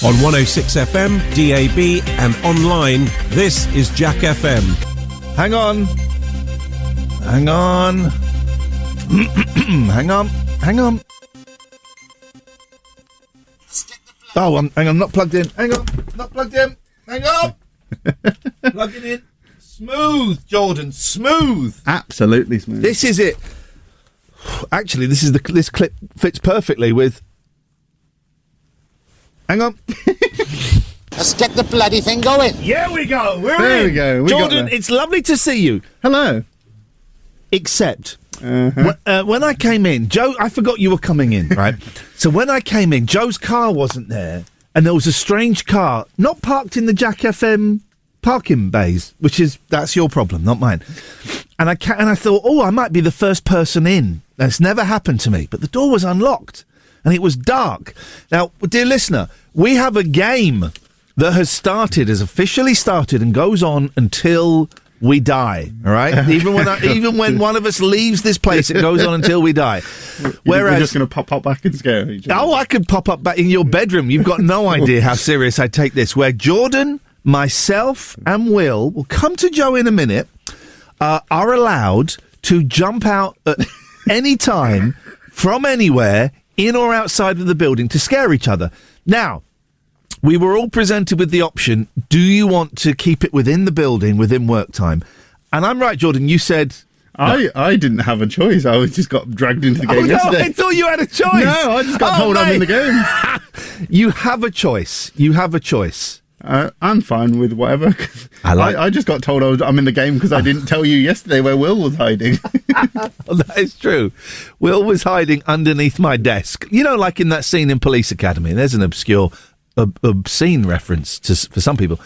On 106 FM, DAB and online, this is Jack FM. Hang on. Hang on. Hang on. Oh, hang on, not plugged in. Hang on, not plugged in. Hang on. Plugging in. Smooth, Jordan, smooth. Absolutely smooth. This is it. Actually, this clip fits perfectly with... Hang on. Let's get the bloody thing going. Here we go. There we go. Jordan, it's lovely to see you. Hello. Except... when I came in, Joe, I forgot you were coming in, right? So when I came in, Joe's car wasn't there, and there was a strange car, not parked in the Jack FM parking bays, that's your problem, not mine. And I thought, I might be the first person in. That's never happened to me, but the door was unlocked, and it was dark. Now, dear listener, we have a game that has officially started, and goes on until we die, all right? Even when one of us leaves this place, it goes on until we die. Whereas we're just going to pop back and scare each other. Oh, I could pop up back in your bedroom. You've got no idea how serious I take this. Where Jordan, myself, and Will come to Joe in a minute, are allowed to jump out at any time from anywhere, in or outside of the building, to scare each other. Now, we were all presented with the option, do you want to keep it within the building, within work time? And I'm right, Jordan, you said... No. I didn't have a choice. I just got dragged into the game yesterday. I thought you had a choice. No, I just got told I'm in the game. You have a choice. I'm fine with whatever. I just got told I'm in the game because I didn't tell you yesterday where Will was hiding. Well, that is true. Will was hiding underneath my desk. You know, like in that scene in Police Academy. There's an obscene reference for some people.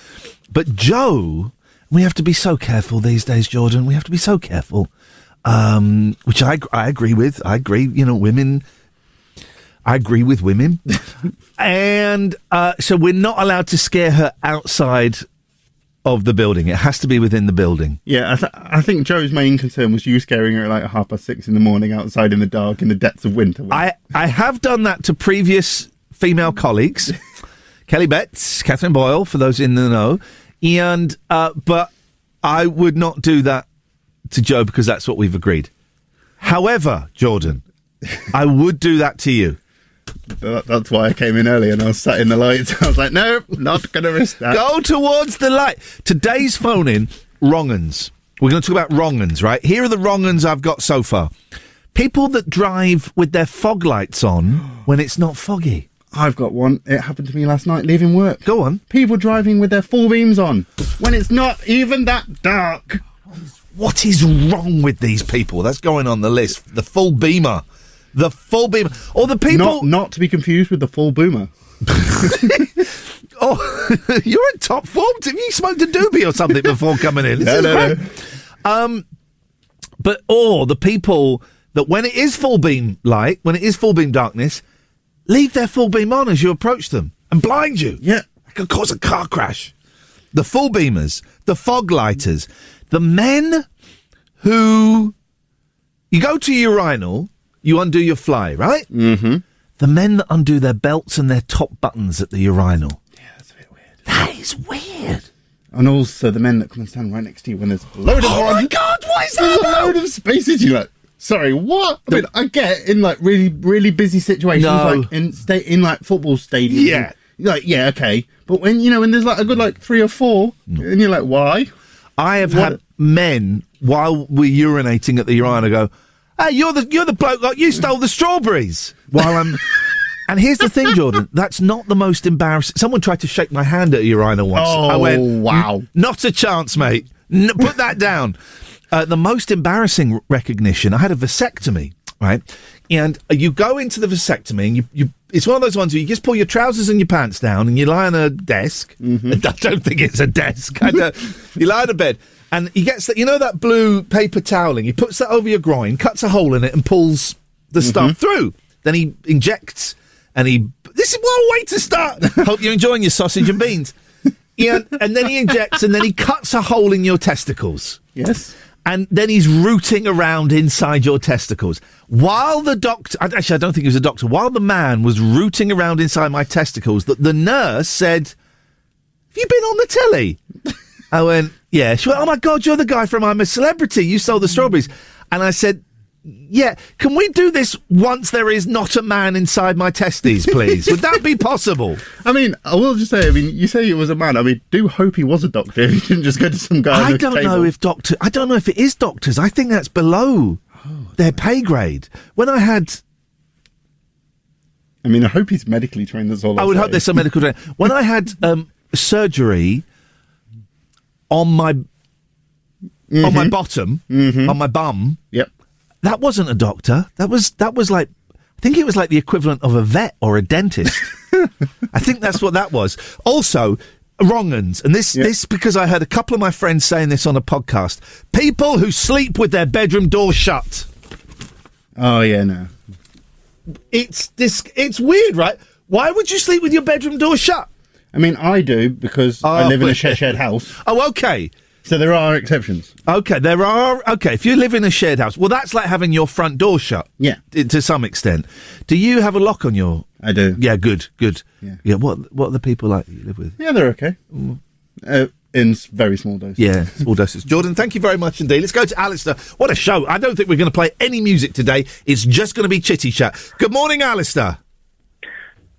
But Joe, we have to be so careful these days, Jordan. We have to be so careful. Which I agree with. I agree, women... I agree with women. And so we're not allowed to scare her outside of the building. It has to be within the building. Yeah, I think Joe's main concern was you scaring her at like 6:30 in the morning outside in the dark in the depths of winter. I have done that to previous female colleagues. Kelly Betts, Catherine Boyle, for those in the know. And, but I would not do that to Joe because that's what we've agreed. However, Jordan, I would do that to you. That's why I came in early and I was sat in the lights. I was like, no, not going to risk that. Go towards the light. Today's phone-in, wrong-uns. We're going to talk about wrong-uns, right? Here are the wrong-uns I've got so far. People that drive with their fog lights on when it's not foggy. I've got one. It happened to me last night leaving work. Go on. People driving with their full beams on when it's not even that dark. What is wrong with these people? That's going on the list. The full beamer. The full beamer. Or the people... Not to be confused with the full boomer. Oh, you're in top form. Have you smoked a doobie or something before coming in? No. But the people that when it is full beam light, when it is full beam darkness, leave their full beam on as you approach them and blind you. Yeah. That could cause a car crash. The full beamers, the fog lighters, the men who... You go to urinal, you undo your fly, right? Mm-hmm. The men that undo their belts and their top buttons at the urinal. Yeah, that's a bit weird. That is weird. And also the men that come and stand right next to you when there's a load of Oh my God, what is that? There's a load of spaces. You're like, sorry, what? I mean, I get in like really, really busy situations, like in like football stadiums. Yeah. You're like, yeah, okay. But when there's like a good like 3 or 4, and you're like, why? I have had men while we're urinating at the urinal go, "Hey, you're the bloke like you stole the strawberries." While I'm, and here's the thing, Jordan, that's not the most embarrassing. Someone tried to shake my hand at a urinal once. Oh, I went, wow, not a chance, mate. Put that down. The most embarrassing recognition. I had a vasectomy, right? And you go into the vasectomy, and you it's one of those ones where you just pull your trousers and your pants down, and you lie on a desk. Mm-hmm. I don't think it's a desk. You lie on a bed. And he gets that, that blue paper toweling. He puts that over your groin, cuts a hole in it, and pulls the stuff through. Then he injects, and this is one way to start. Hope you're enjoying your sausage and beans. And then he injects, and then he cuts a hole in your testicles. Yes. and then he's rooting around inside your testicles. While the doctor... Actually, I don't think he was a doctor. While the man was rooting around inside my testicles, the nurse said, have you been on the telly? I went, yeah. She went, oh, my God, you're the guy from I'm a Celebrity. You sold the strawberries. And I said... yeah, can we do this once there is not a man inside my testes, please? Would that be possible? I mean, I will just say, you say it was a man. I mean, do hope he was a doctor. He didn't just go to some guy I don't know if it is doctors. I think that's below their pay grade. When I had... I mean, I hope he's medically trained, that's all I would hope there's some medical training. When I had surgery on my bottom, on my bum... Yep. That wasn't a doctor. That was like, I think it was like the equivalent of a vet or a dentist. I think that's what that was. Also, wrong uns, and this because I heard a couple of my friends saying this on a podcast. People who sleep with their bedroom door shut. Oh yeah, no. It's weird, right? Why would you sleep with your bedroom door shut? I mean, I do because I live in a shared house. Oh, okay. So there are exceptions. Okay, if you live in a shared house, well, that's like having your front door shut. Yeah. To some extent. Do you have a lock on your... I do. Yeah, good. Yeah. What are the people like that you live with? Yeah, they're okay. In very small doses. Yeah, small doses. Jordan, thank you very much indeed. Let's go to Alistair. What a show. I don't think we're going to play any music today. It's just going to be chitty chat. Good morning, Alistair.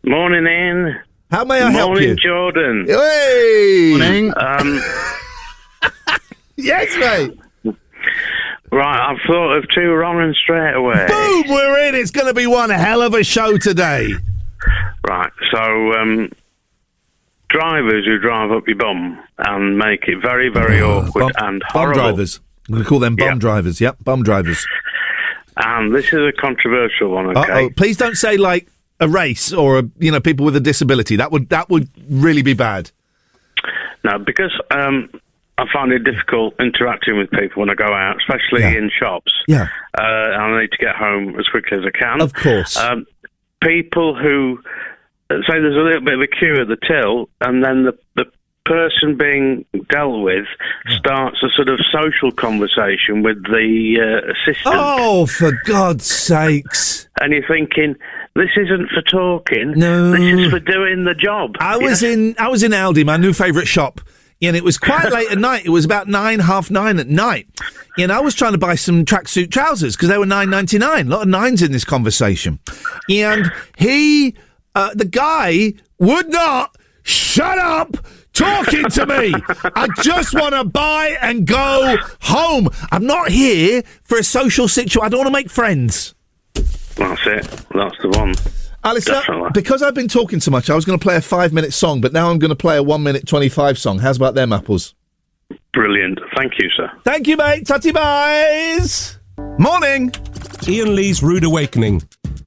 Morning, Ian. How may I help you? Morning, Jordan. Hey! Morning. Yes, mate. Right, I've thought of two wrong and straight away. Boom, we're in. It's going to be one hell of a show today. Right, so drivers who drive up your bum and make it very, very awkward and horrible. Bum drivers. I'm going to call them bum drivers. Yep, bum drivers. And this is a controversial one, okay? Uh-oh. Please don't say, like, a race or, people with a disability. That would really be bad. No, because... I find it difficult interacting with people when I go out, especially in shops. Yeah. I need to get home as quickly as I can. Of course. People who say there's a little bit of a queue at the till, and then the person being dealt with starts a sort of social conversation with the assistant. Oh, for God's sakes. And you're thinking, this isn't for talking. No. This is for doing the job. I was in Aldi, my new favourite shop. And it was quite late at night. It was about 9:30 at night. And I was trying to buy some tracksuit trousers because they were $9.99. A lot of nines in this conversation. And the guy would not shut up talking to me. I just want to buy and go home. I'm not here for a social situation. I don't want to make friends. That's it. That's the one. Alistair, Definitely. because I've been talking so much, I was going to play a 5-minute song, but now I'm going to play a 1-minute 25 song. How's about them apples? Brilliant. Thank you, sir. Thank you, mate. Tutty buys. Morning. Ian Lee's Rude Awakening.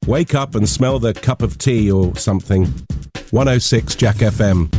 Wake up and smell the cup of tea or something. 106 Jack FM.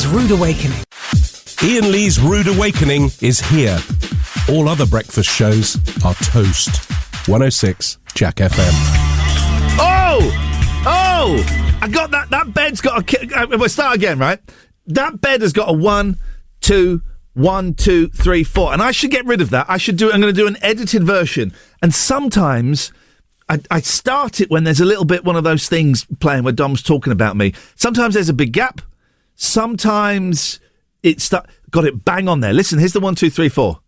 Rude Awakening. Iain Lee's Rude Awakening is here. All other breakfast shows are toast. 106 Jack FM. Oh! I got that. That bed's got a... we'll start again, right? That bed has got a 1, 2, 1, 2, 3, 4. And I should get rid of that. I'm going to do an edited version. And sometimes... I start it when there's a little bit one of those things playing where Dom's talking about me. Sometimes there's a big gap. Sometimes it's... got it bang on there. Listen, here's the 1, 2, 3, 4.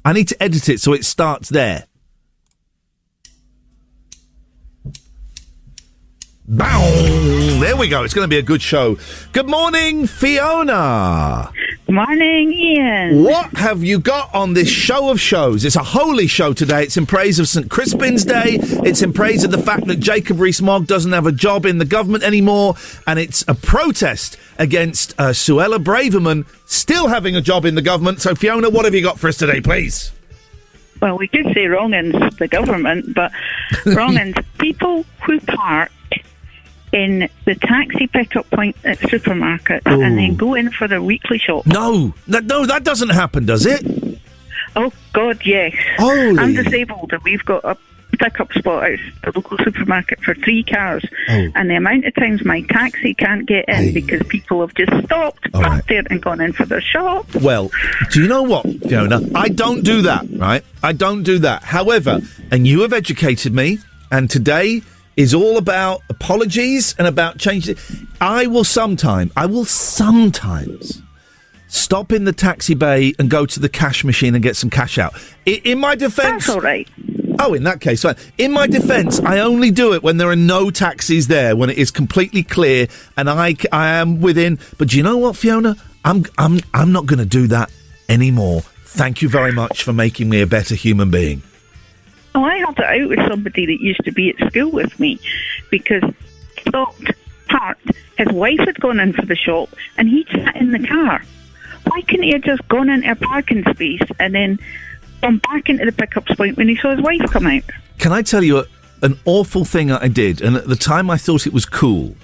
I need to edit it so it starts there. Bow! There we go. It's going to be a good show. Good morning, Fiona. Good morning, Iain. What have you got on this show of shows? It's a holy show today. It's in praise of St Crispin's Day. It's in praise of the fact that Jacob Rees-Mogg doesn't have a job in the government anymore. And it's a protest against Suella Braverman still having a job in the government. So, Fiona, what have you got for us today, please? Well, we could say wrongins the government, but wrongins people who park in the taxi pickup point at supermarkets and then go in for their weekly shop. No, that doesn't happen, does it? Oh, God, yes. Holy. I'm disabled and we've got a pickup spot at the local supermarket for 3 cars. And the amount of times my taxi can't get in because people have just stopped, parked there and gone in for their shop. Well, do you know what, Fiona? I don't do that, right? I don't do that. However, and you have educated me, and today is all about apologies and about changing. I will sometimes stop in the taxi bay and go to the cash machine and get some cash out. In my defence... That's all right. Oh, in that case, fine. In my defence, I only do it when there are no taxis there, when it is completely clear and I am within... But do you know what, Fiona? I'm not going to do that anymore. Thank you very much for making me a better human being. Oh, I had it out with somebody that used to be at school with me because he stopped, parked, his wife had gone in for the shop and he sat in the car. Why couldn't he have just gone into a parking space and then gone back into the pickup point when he saw his wife come out? Can I tell you an awful thing I did? And at the time I thought it was cool.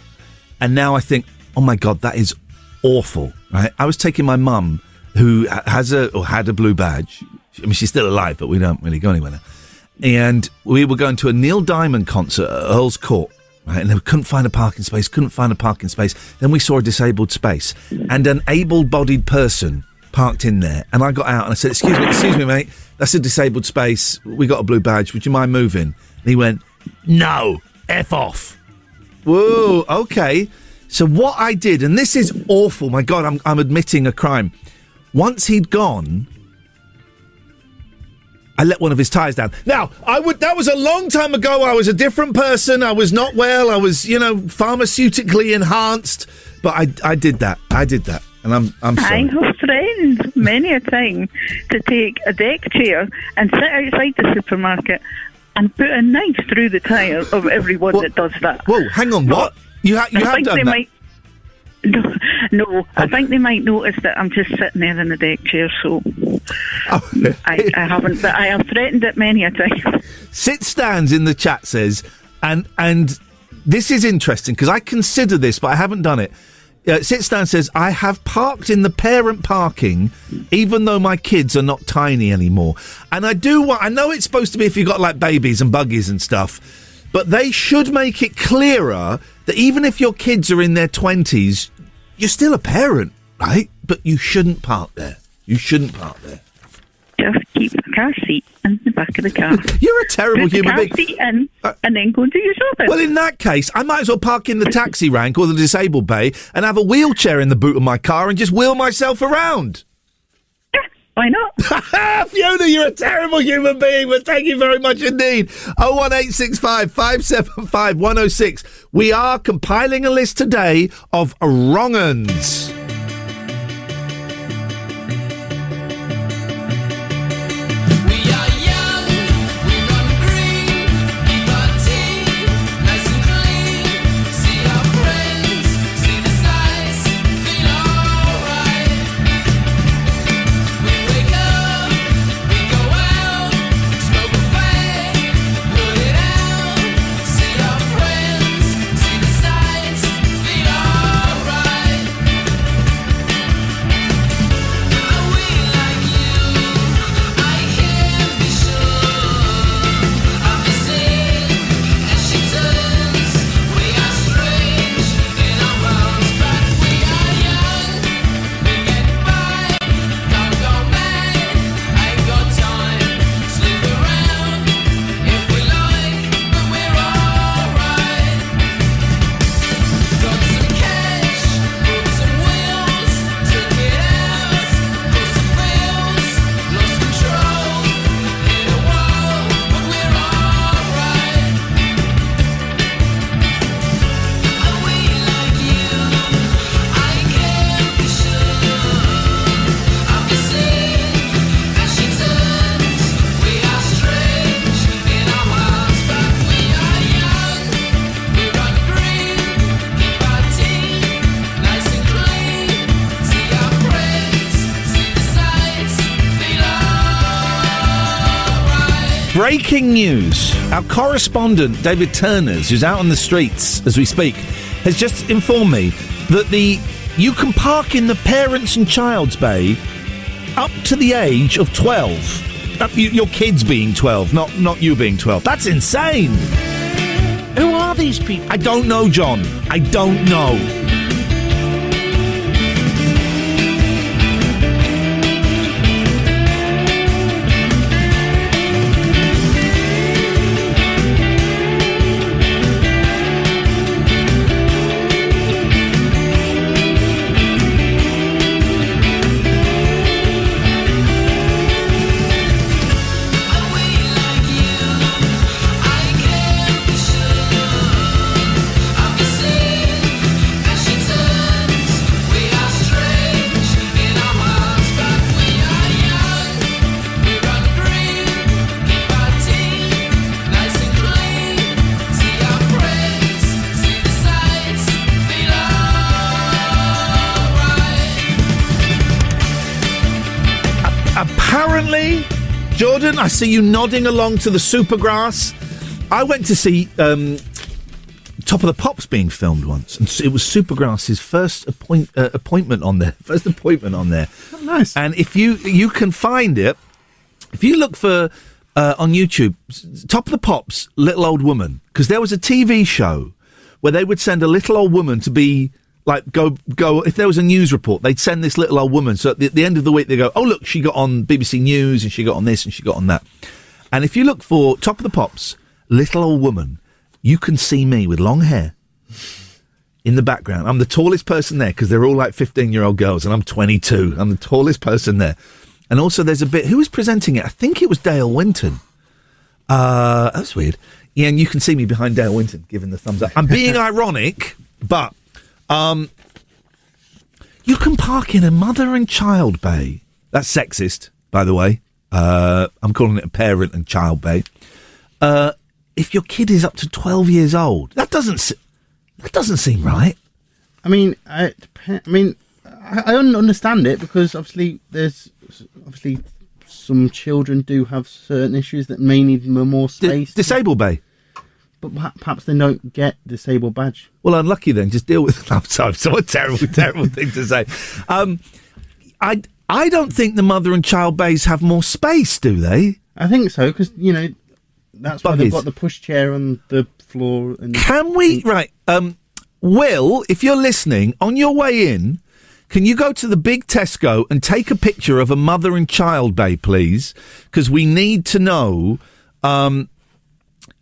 And now I think, oh my God, that is awful. Right? I was taking my mum, who had a blue badge. I mean, she's still alive, but we don't really go anywhere now. And we were going to a Neil Diamond concert at Earl's Court, right? And they couldn't find a parking space. Then we saw a disabled space and an able-bodied person parked in there. And I got out and I said, excuse me, mate, that's a disabled space. We got a blue badge. Would you mind moving? And he went, no, F off. Whoa, okay. So what I did, and this is awful, my God, I'm admitting a crime. Once he'd gone, I let one of his tyres down. Now, that was a long time ago. I was a different person. I was not well. I was, pharmaceutically enhanced. But I did that. And I'm sorry. I have threatened many a time to take a deck chair and sit outside the supermarket and put a knife through the tyre of everyone that does that. Whoa, hang on, what? You have done that? No, I think they might notice that I'm just sitting there in the deck chair, so I haven't, but I have threatened it many a time. Sit Stands in the chat says, and this is interesting because I consider this, but I haven't done it. Sit Stand says, I have parked in the parent parking, even though my kids are not tiny anymore. And I know it's supposed to be if you've got like babies and buggies and stuff, but they should make it clearer that even if your kids are in their 20s, you're still a parent, right? But you shouldn't park there. Just keep the car seat in the back of the car. You're a terrible human being. Put the car seat in and then go and do your shopping. Well, in that case, I might as well park in the taxi rank or the disabled bay and have a wheelchair in the boot of my car and just wheel myself around. Yeah, why not? Fiona, you're a terrible human being, but thank you very much indeed. 01865 575 106. We are compiling a list today of wrong-uns. Sights Breaking news. Our correspondent, David Turners, who's out on the streets as we speak, has just informed me that you can park in the parents and child's bay up to the age of 12. Your kids being 12, not you being 12. That's insane. Who are these people? I don't know, John. I don't know. Apparently, Jordan, I see you nodding along to the Supergrass. I went to see Top of the Pops being filmed once, and it was Supergrass's first appointment on there. First appointment on there. Oh, nice. And if you can find it, if you look for on YouTube, Top of the Pops, Little Old Woman, because there was a TV show where they would send a little old woman to be. Like, go, if there was a news report, they'd send this little old woman. So at the end of the week, they go, oh, look, she got on BBC News and she got on this and she got on that. And if you look for Top of the Pops, Little Old Woman, you can see me with long hair in the background. I'm the tallest person there because they're all like 15-year-old girls and I'm 22. I'm the tallest person there. And also there's a bit, who was presenting it? I think it was Dale Winton. That's weird. Yeah, and you can see me behind Dale Winton giving the thumbs up. I'm being ironic, but... you can park in a mother and child bay. That's sexist, by the way. I'm calling it a parent and child bay. If your kid is up to 12 years old, that doesn't seem right. I mean, I understand it because obviously some children do have certain issues that may need more space. Disabled bay. But perhaps they don't get disabled badge. Well, unlucky then. Just deal with it. So a terrible thing to say. I don't think the mother and child bays have more space, do they? I think so, because, that's why they've got the pushchair on the floor. And can we... Right. Will, if you're listening, on your way in, can you go to the big Tesco and take a picture of a mother and child bay, please? Because we need to know...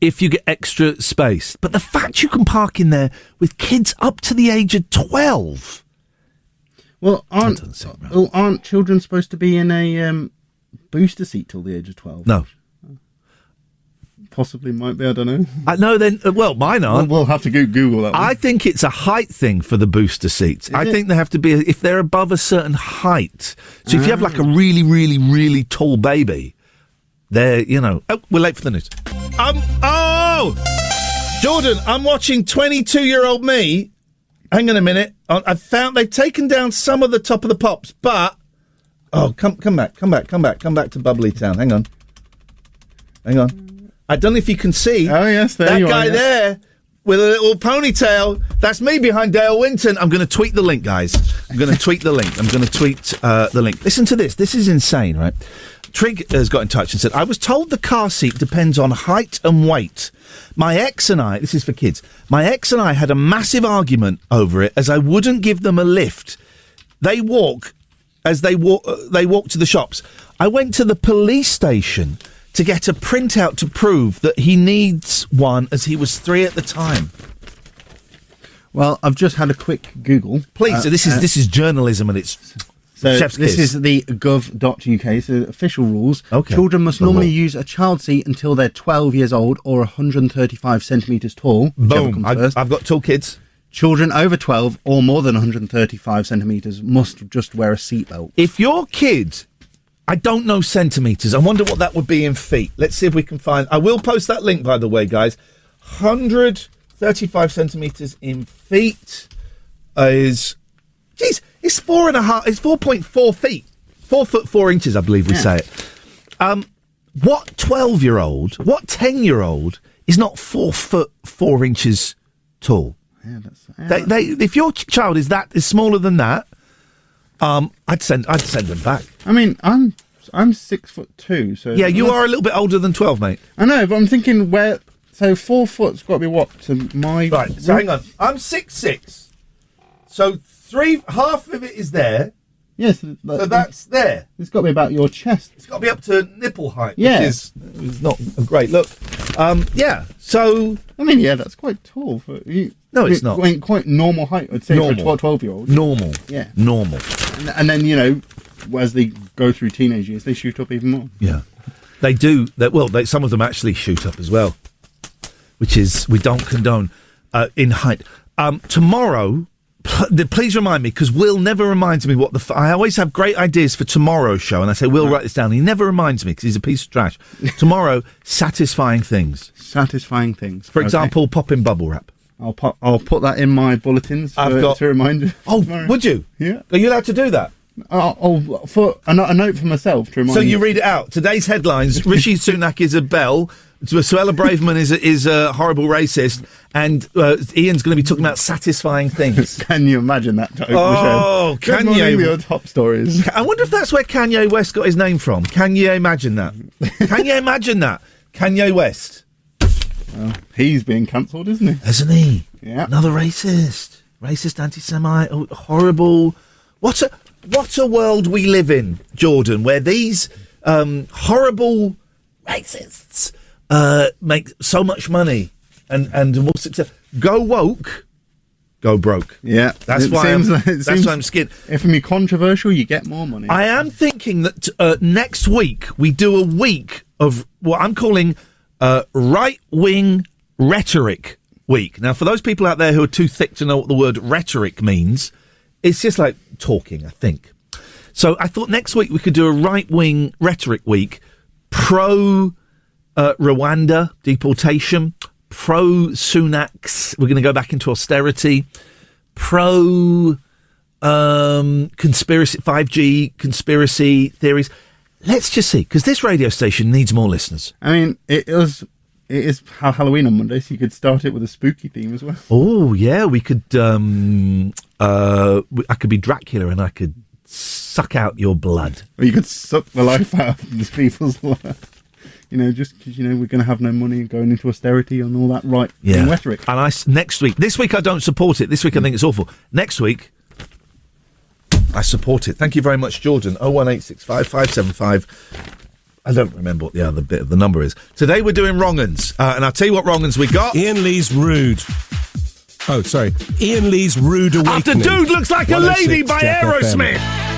if you get extra space. But the fact you can park in there with kids up to the age of 12... Well, aren't children supposed to be in a booster seat till the age of 12? No. Possibly might be, I don't know. No, then, mine aren't. We'll have to Google that one. I think it's a height thing for the booster seats. I think they have to be, if they're above a certain height. So if you have like a really, really, really tall baby, they're, Oh, we're late for the news. Jordan, I'm watching 22-year-old me. Hang on a minute. I've found they've taken down some of the Top of the Pops, but... Oh, come back to Bubbly Town. Hang on. I don't know if you can see. Oh, yes, there you are. That guy there with a little ponytail. That's me behind Dale Winton. I'm going to tweet the link, guys. I'm going to tweet the link. Listen to this. This is insane, right? Trig has got in touch and said, I was told the car seat depends on height and weight. My ex and I, this is for kids, my ex and I had a massive argument over it as I wouldn't give them a lift. They walk to the shops. I went to the police station to get a printout to prove that he needs one as he was 3 at the time. Well, I've just had a quick Google. Please, so this is journalism and it's... So Chef's this kiss. is the gov.uk, so official rules. Okay. Children must normally use a child seat until they're 12 years old or 135 centimetres tall. Boom. I've got tall kids. Children over 12 or more than 135 centimetres must just wear a seatbelt. If your kid, I don't know centimetres, I wonder what that would be in feet. Let's see if we can find... I will post that link, by the way, guys. 135 centimetres in feet is... Jeez, it's 4.5. It's 4.4 feet. 4 foot 4 inches, I believe we say it. what 12-year-old, what 10-year-old is not 4 foot 4 inches tall? Yeah, If your child is smaller than that, I'd send them back. I mean, I'm 6'2", so Yeah, you are a little bit older than 12, mate. I know, but I'm thinking where. So 4 foot's got to be what to my Right. So hang on, I'm 6'6", so half of it is there. Yes, So that's there. It's got to be about your chest. It's got to be up to nipple height, Yeah. which is not a great look. Yeah. So I mean, yeah, that's quite tall for you. No, it's not. Quite normal height, I'd say, Normal. for a 12-year-old. normal. Yeah. Normal. And then, you know, as they go through teenage years, they shoot up even more. Yeah. They do. Some of them actually shoot up as well, which is we don't condone in height. Tomorrow, please remind me, because Will never reminds me what I always have great ideas for tomorrow's show, and I say, Will, write this down. He never reminds me because he's a piece of trash. Tomorrow, satisfying things. Satisfying things. For example, popping bubble wrap. I'll put that in my bulletins to remind. Oh, tomorrow. would you? Yeah. Are you allowed to do that? For a note for myself to remind. So you read it out. Today's headlines: Rishi Sunak is a belle, Suella Braverman is a horrible racist, and Ian's going to be talking about satisfying things. Can you imagine that? Oh, Good morning, your top stories. I wonder if that's where Kanye West got his name from. Can you imagine that? Can you imagine that? Kanye West. Well, he's being cancelled, isn't he? Isn't he? Yeah. Another racist, anti-Semite, horrible. What a world we live in, Jordan, where these horrible racists make so much money and more success. Go woke, go broke. Yeah, that's why I'm scared. If you're controversial, you get more money. I am thinking that next week we do a week of what I'm calling right-wing rhetoric week. Now, for those people out there who are too thick to know what the word rhetoric means, it's just like talking, I think. So I thought next week we could do a right-wing rhetoric week, pro Rwanda deportation, pro Sunaks. We're going to go back into austerity, pro conspiracy, 5G conspiracy theories. Let's just see, because this radio station needs more listeners. I mean, it is Halloween on Monday, so you could start it with a spooky theme as well. Oh yeah, we could. I could be Dracula and I could suck out your blood. Or you could suck the life out of these people's life. You know, just because, you know, we're going to have no money going into austerity and all that rhetoric. And this week I don't support it. This week I think it's awful. Next week, I support it. Thank you very much, Jordan. 01865 575. I don't remember what the other bit of the number is. Today we're doing wrong-uns. And I'll tell you what wrong-uns we got. Iain Lee's Rude. Oh, sorry. Iain Lee's Rude Awakening. After Dude Looks Like a Lady by Jack Aerosmith. FM.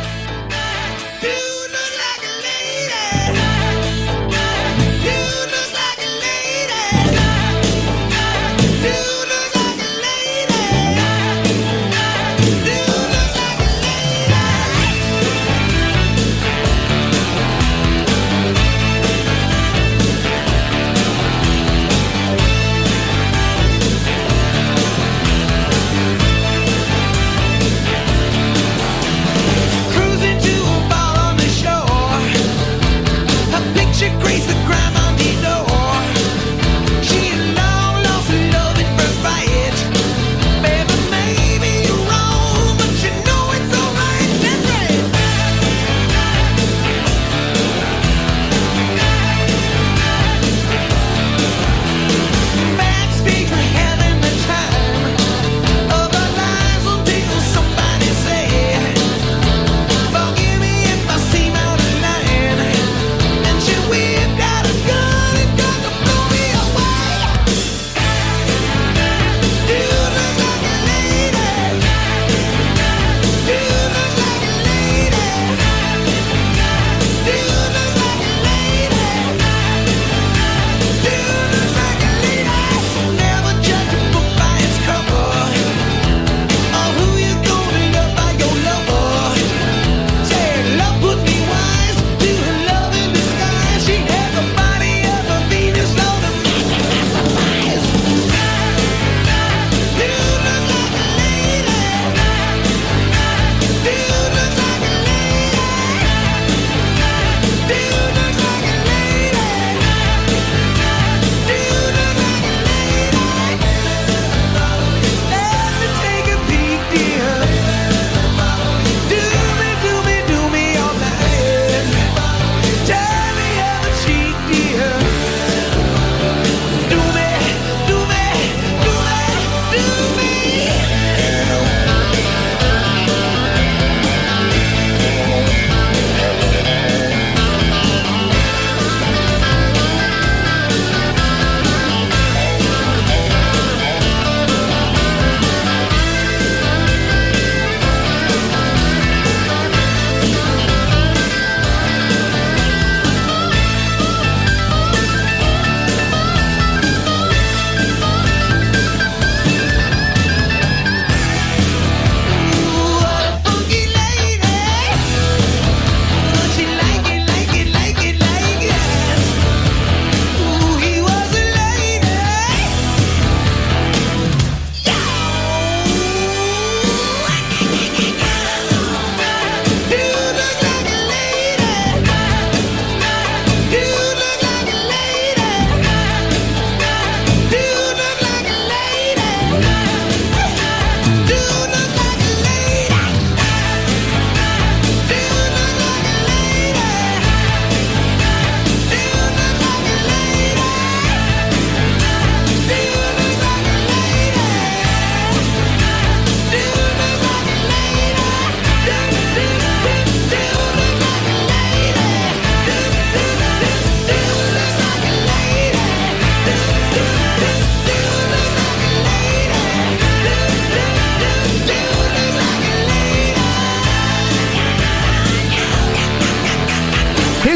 Cruise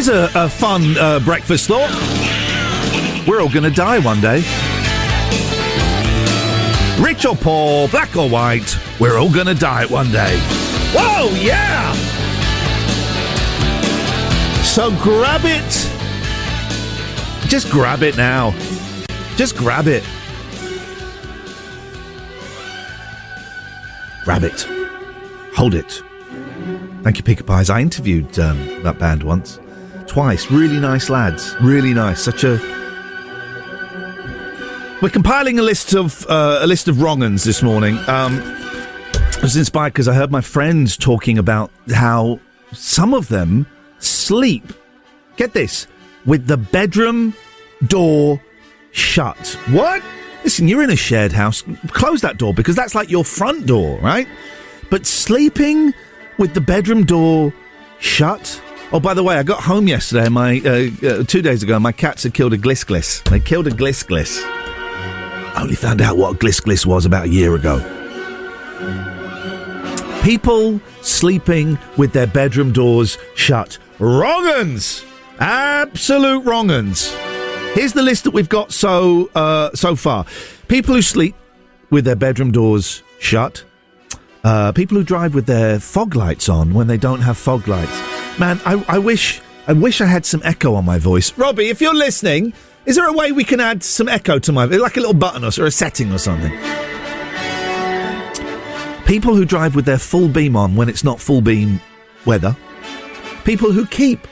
Here's a fun breakfast thought. We're all going to die one day. Rich or poor, black or white, we're all going to die one day. Whoa, yeah! So grab it. Just grab it now. Just grab it. Grab it. Hold it. Thank you, Picker Pies. I interviewed that band once. Twice. Really nice lads. Really nice. We're compiling a list of wrong-uns this morning. I was inspired because I heard my friends talking about how some of them sleep, get this, with the bedroom door shut. What? Listen, you're in a shared house. Close that door because that's like your front door, right? But sleeping with the bedroom door shut? Oh, by the way, I got home yesterday and 2 days ago, and my cats had killed a gliss-gliss. They killed a gliss-gliss. I only found out what a gliss-gliss was about a year ago. People sleeping with their bedroom doors shut. Wrong-uns! Absolute wrong-uns. Here's the list that we've got so far. People who sleep with their bedroom doors shut. People who drive with their fog lights on when they don't have fog lights. Man, I wish I had some echo on my voice. Robbie, if you're listening, is there a way we can add some echo to my... like a little button or a setting or something? People who drive with their full beam on when it's not full beam weather. People who keep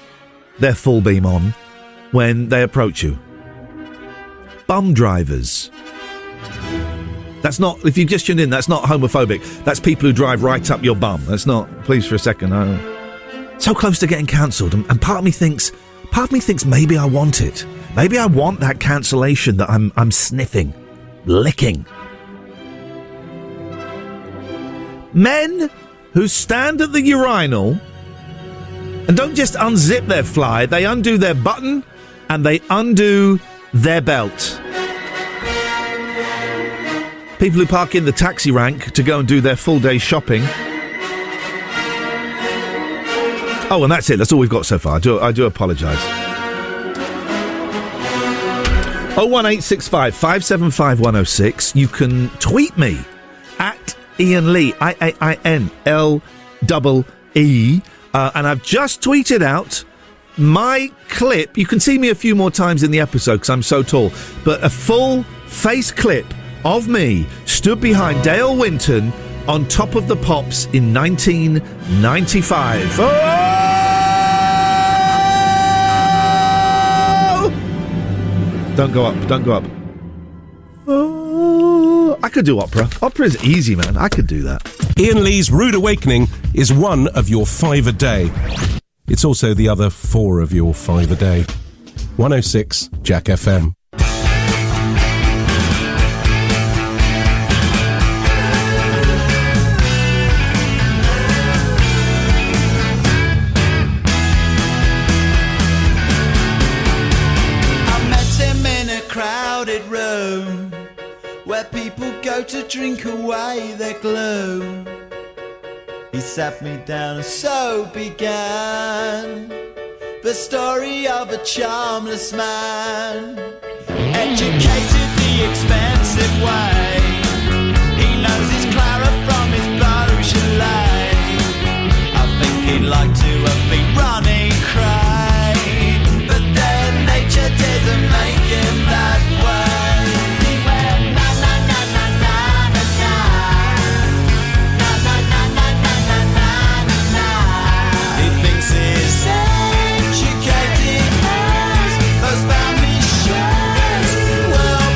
their full beam on when they approach you. Bum drivers. That's not... if you've just tuned in, that's not homophobic. That's people who drive right up your bum. That's not... please, for a second. So close to getting cancelled, and part of me thinks maybe I want it. Maybe I want that cancellation that I'm sniffing, licking. Men who stand at the urinal and don't just unzip their fly, they undo their button and they undo their belt. People who park in the taxi rank to go and do their full day shopping. Oh, and that's it. That's all we've got so far. I do apologise. 01865 575 106. You can tweet me at Iain Lee, IAINLEE. And I've just tweeted out my clip. You can see me a few more times in the episode because I'm so tall. But a full face clip of me stood behind Dale Winton on Top of the Pops in 1995. Oh! Don't go up. Oh, I could do opera. Opera's easy, man. I could do that. Iain Lee's Rude Awakening is one of your 5 a day. It's also the other 4 of your 5 a day. 106 Jack FM. To drink away their gloom, he sat me down and so began the story of a charmless man, educated the expensive way. He knows his Clara from his Beaujolais. I think he'd like to have been running cray, but then nature didn't make him that way. Educated as those family shows. Well,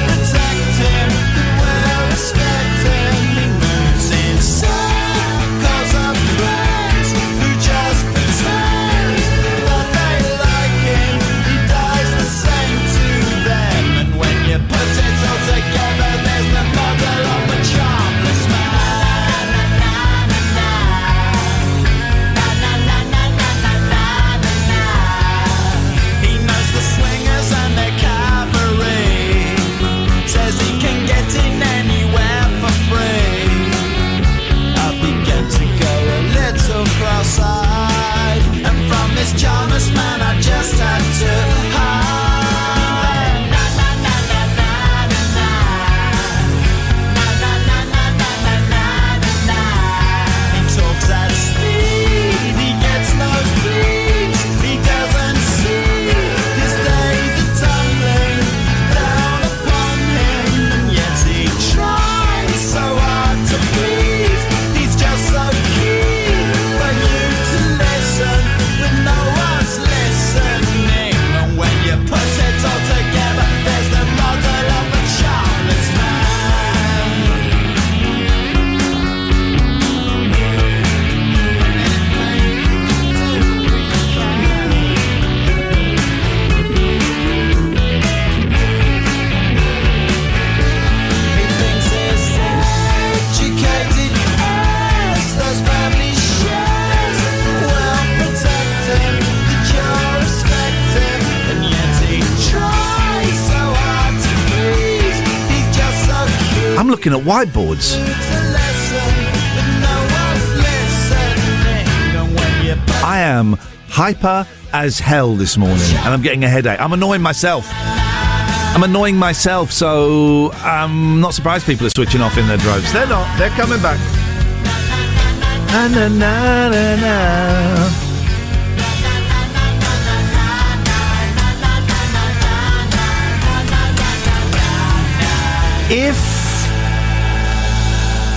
I'm looking at whiteboards. I am hyper as hell this morning, and I'm getting a headache. I'm annoying myself, so I'm not surprised people are switching off in their droves. They're not. They're coming back. Na, na, na, na, na.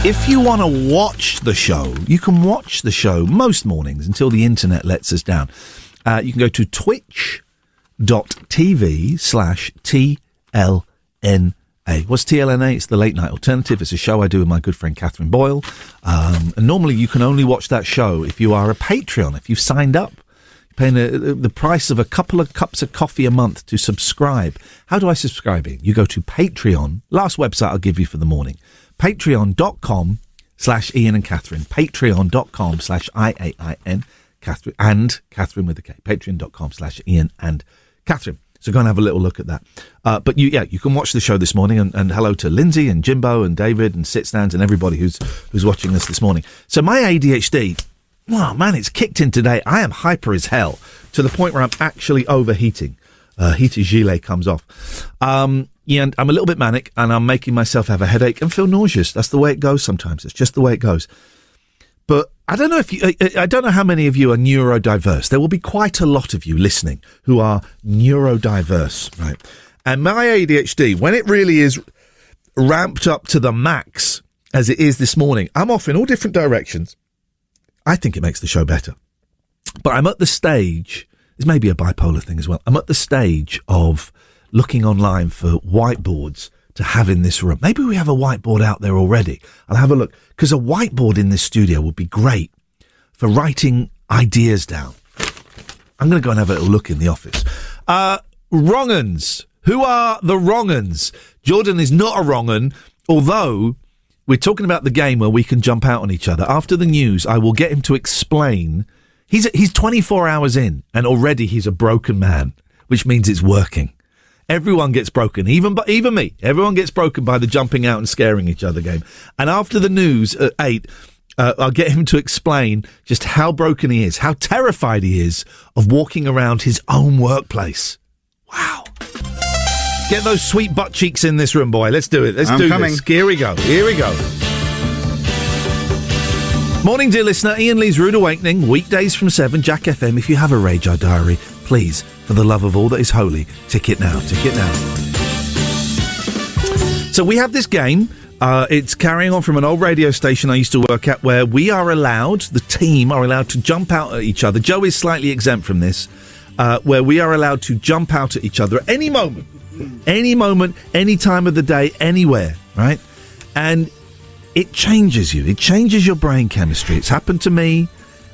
If you want to watch the show, you can watch the show most mornings until the internet lets us down. You can go to twitch.tv/TLNA. What's TLNA? It's the Late Night Alternative. It's a show I do with my good friend Catherine Boyle. And normally you can only watch that show if you are a Patreon, if you've signed up. You're paying the price of a couple of cups of coffee a month to subscribe. How do I subscribe? You go to Patreon. Last website I'll give you for the morning. Patreon.com/Iain and Catherine. Patreon.com/IAIN Catherine and Catherine with a K. Patreon.com/Iain and Catherine. So go and have a little look at that. But you can watch the show this morning. And hello to Lindsay and Jimbo and David and Sitstands and everybody who's watching us this morning. So my ADHD, oh man, it's kicked in today. I am hyper as hell to the point where I'm actually overheating. Heated gilet comes off. And I'm a little bit manic, and I'm making myself have a headache and feel nauseous. That's the way it goes sometimes. It's just the way it goes. But I don't know I don't know how many of you are neurodiverse. There will be quite a lot of you listening who are neurodiverse, right? And my ADHD, when it really is ramped up to the max, as it is this morning, I'm off in all different directions. I think it makes the show better. But I'm at the stage, it's maybe a bipolar thing as well, I'm at the stage of looking online for whiteboards to have in this room. Maybe we have a whiteboard out there already. I'll have a look, because a whiteboard in this studio would be great for writing ideas down. I'm going to go and have a little look in the office. Wrong-uns. Who are the wrong-uns? Jordan is not a wrong-un, although we're talking about the game where we can jump out on each other. After the news, I will get him to explain. He's 24 hours in, and already he's a broken man, which means it's working. Everyone gets broken, even me. Everyone gets broken by the jumping out and scaring each other game. And after the news at 8, I'll get him to explain just how broken he is, how terrified he is of walking around his own workplace. Wow. Get those sweet butt cheeks in this room, boy. Let's do it. Let's do this. Here we go. Morning, dear listener. Iain Lee's Rude Awakening, weekdays from 7, Jack FM. If you have a Rage Hour diary, please, for the love of all that is holy, tick it now. So we have this game. It's carrying on from an old radio station I used to work at, where we are allowed, the team are allowed to jump out at each other. Joe is slightly exempt from this, where we are allowed to jump out at each other at any moment, any time of the day, anywhere, right? And it changes you. It changes your brain chemistry. It's happened to me.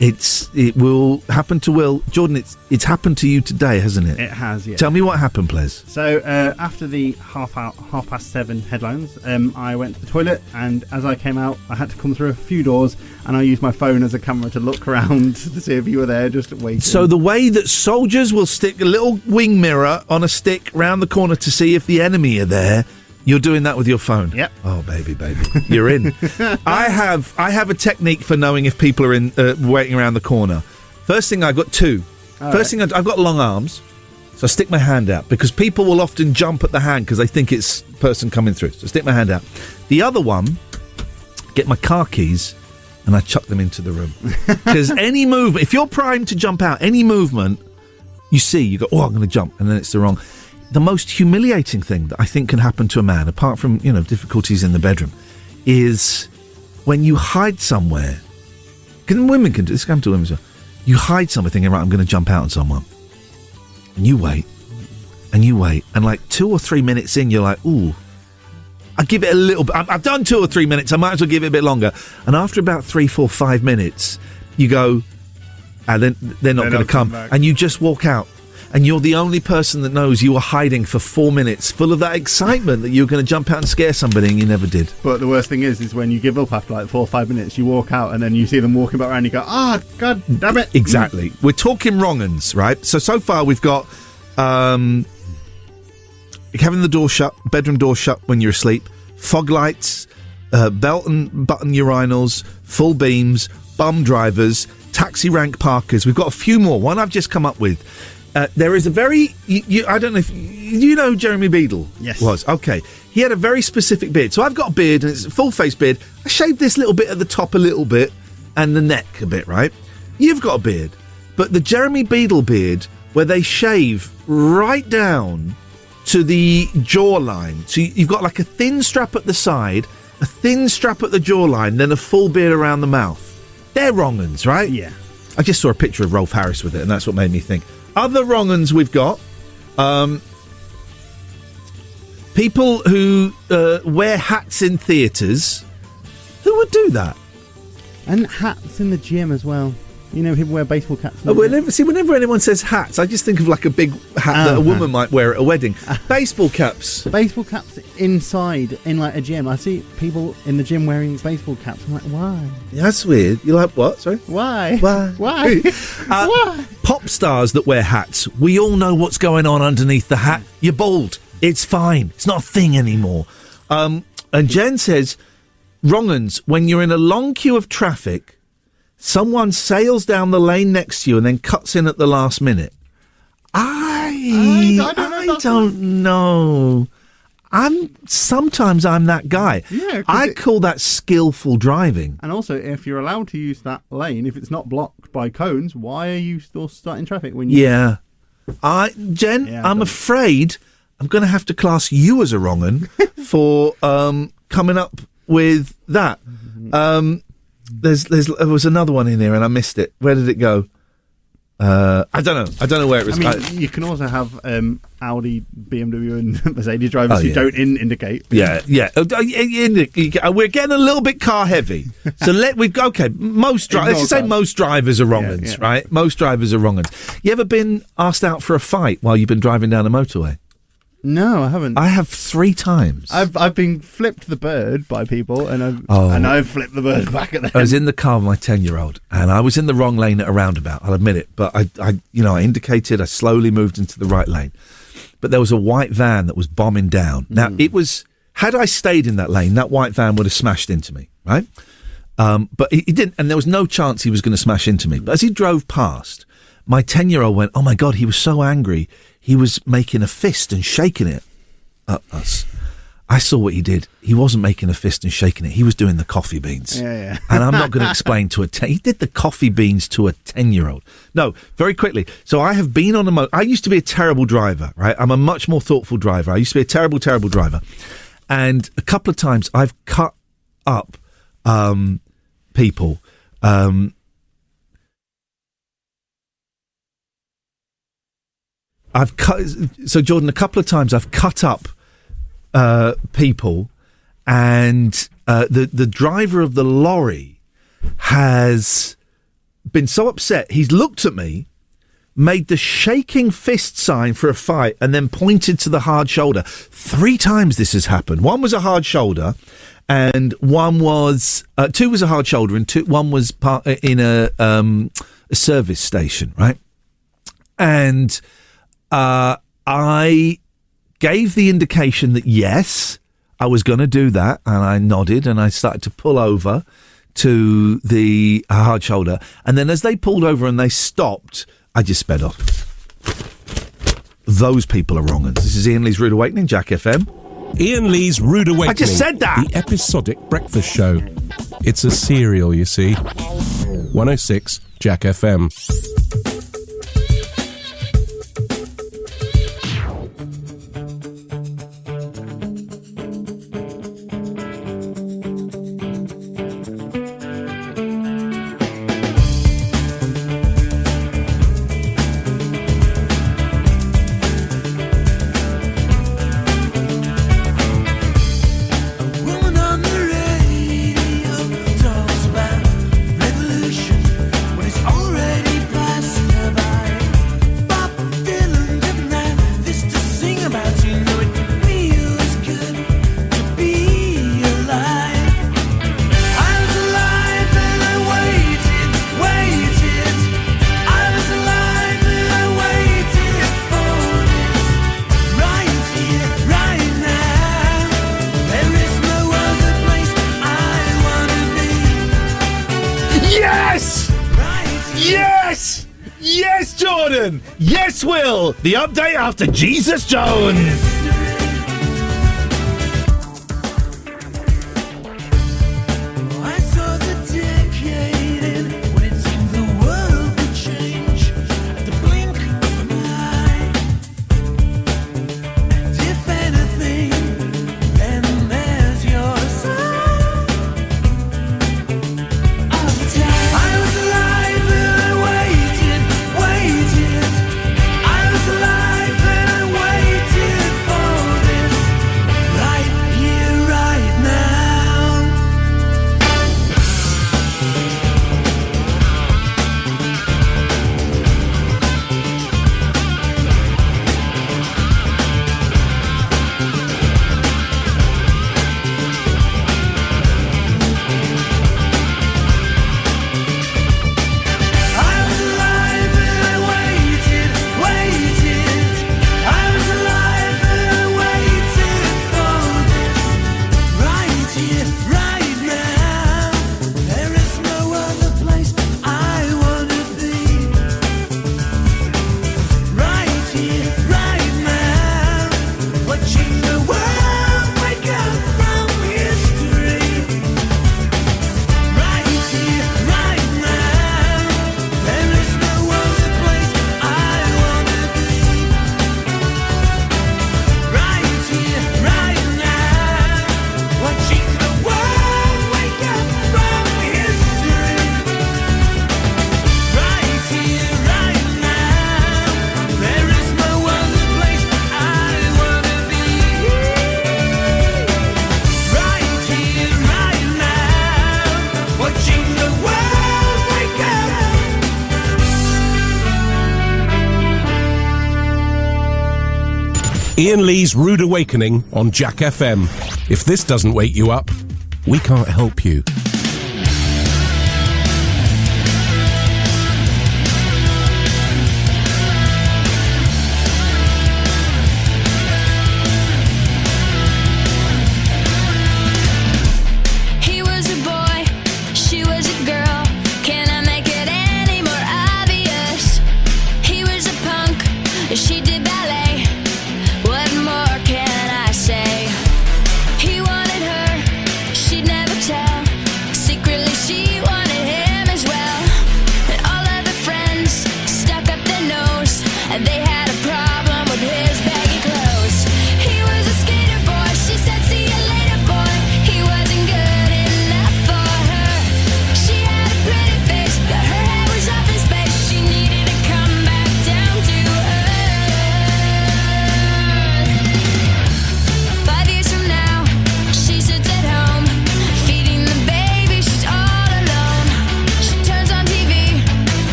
It will happen to Will. Jordan, it's happened to you today, hasn't it? It has, yeah. Tell me what happened, please. So, after the 7:30 headlines, I went to the toilet, and as I came out, I had to come through a few doors, and I used my phone as a camera to look around to see if you were there, just waiting. So the way that soldiers will stick a little wing mirror on a stick round the corner to see if the enemy are there, you're doing that with your phone? Yep. Oh, baby. You're in. I have a technique for knowing if people are in waiting around the corner. First thing, I've got two. First thing, I've got long arms, so I stick my hand out, because people will often jump at the hand because they think it's a person coming through. So I stick my hand out. The other one, get my car keys and I chuck them into the room. Because any movement, if you're primed to jump out, any movement, you go, oh, I'm going to jump, and then it's the wrong. The most humiliating thing that I think can happen to a man, apart from, difficulties in the bedroom, is when you hide somewhere. Women can do this. Come to women as well. You hide somewhere thinking, right, I'm going to jump out on someone. And you wait. And like 2 or 3 minutes in, you're like, ooh, I'll give it a little bit. I've done 2 or 3 minutes. I might as well give it a bit longer. And after about 3, 4, 5 minutes, you go, and then they're not going to come. And you just walk out. And you're the only person that knows you were hiding for 4 minutes, full of that excitement that you were going to jump out and scare somebody, and you never did. But the worst thing is when you give up after like 4 or 5 minutes, you walk out and then you see them walking back around, and you go, God damn it. Exactly. We're talking wrong-uns, right? So far we've got having the door shut, bedroom door shut when you're asleep, fog lights, belt and button urinals, full beams, bum drivers, taxi rank parkers. We've got a few more. One I've just come up with. There is a very... I don't know if... You know who Jeremy Beadle was? Okay. He had a very specific beard. So I've got a beard, and it's a full-face beard. I shaved this little bit at the top a little bit, and the neck a bit, right? You've got a beard. But the Jeremy Beadle beard, where they shave right down to the jawline. So you've got like a thin strap at the side, a thin strap at the jawline, then a full beard around the mouth. They're wrong uns, right? Yeah. I just saw a picture of Rolf Harris with it, and that's what made me think. Other wrong uns we've got... people who wear hats in theatres. Who would do that? And hats in the gym as well. You know, people wear baseball caps. Whenever anyone says hats, I just think of like a big hat that a woman might wear at a wedding. Baseball caps. Baseball caps inside in like a gym. I see people in the gym wearing baseball caps. I'm like, why? Yeah, that's weird. You're like, what? Sorry? Why? Why? Why? Pop stars that wear hats. We all know what's going on underneath the hat. You're bald. It's fine. It's not a thing anymore. And Jen says, wrong uns, when you're in a long queue of traffic, someone sails down the lane next to you and then cuts in at the last minute. I don't know. Sometimes I'm that guy. Yeah, I call that skillful driving. And also, if you're allowed to use that lane, if it's not blocked by cones, why are you still starting traffic when you... Yeah. Jen, I'm afraid I'm going to have to class you as a wrong un for coming up with that. There was another one in here and I missed it. Where did it go? I don't know where it was. I mean, you can also have Audi, BMW and Mercedes drivers who don't indicate. Yeah. We're getting a little bit car heavy. So let's just say most drivers are wrong uns, right? Most drivers are wrong uns. You ever been asked out for a fight while you've been driving down a motorway? No, I haven't. I have 3 times. I've been flipped the bird by people, and I've flipped the bird back at them. I was in the car with my 10-year-old, and I was in the wrong lane at a roundabout. I'll admit it, but I indicated. I slowly moved into the right lane, but there was a white van that was bombing down. Now it was. Had I stayed in that lane, that white van would have smashed into me, right? But he didn't, and there was no chance he was going to smash into me. But as he drove past, my 10-year-old went, "Oh my God!" He was so angry. He was making a fist and shaking it at us. I saw what he did. He wasn't making a fist and shaking it. He was doing the coffee beans. Yeah. And I'm not going to explain to he did the coffee beans to a 10-year-old. No, very quickly. So I have been on I used to be a terrible driver, right? I'm a much more thoughtful driver. I used to be a terrible, terrible driver. And a couple of times I've cut up people. Jordan, a couple of times I've cut up people, and the driver of the lorry has been so upset. He's looked at me, made the shaking fist sign for a fight, and then pointed to the hard shoulder. 3 times this has happened. One was a hard shoulder, and one was 2 was a hard shoulder, and one was in a service station, right? And I gave the indication that yes, I was going to do that, and I nodded and I started to pull over to the hard shoulder, and then as they pulled over and they stopped, I just sped off. Those people are wrong. This is Iain Lee's Rude Awakening, Jack FM. Iain Lee's Rude Awakening. I just said that! The episodic breakfast show. It's a serial, you see. 106 Jack FM. Talks about revolution when it's already past. Yes, Jordan! Yes, Will! The update after Jesus Jones! I saw the decade in when it seemed the world would change at the blink of an eye. And if anything, then there's your sign of the time. I was alive and I waited. I was alive and I waited for this right here, right now. I was alive and I waited. I was alive and I waited for this right here, right now. There is no other place I wanna be. Right here, right now. Watching the world wake up from history. Right here, right now. There is no other place I wanna be. Right here, right now. Watching the world wake up from history. Right here, right now. There is no other place I wanna be. Right here, right now. Watching the world wake up. Ian Lee's Rude Awakening on Jack FM. If this doesn't wake you up, we can't help you. He was a boy, she was a girl. Can I make it any more obvious? He was a punk, she did ballet. What more can I say? He wanted her, she'd never tell.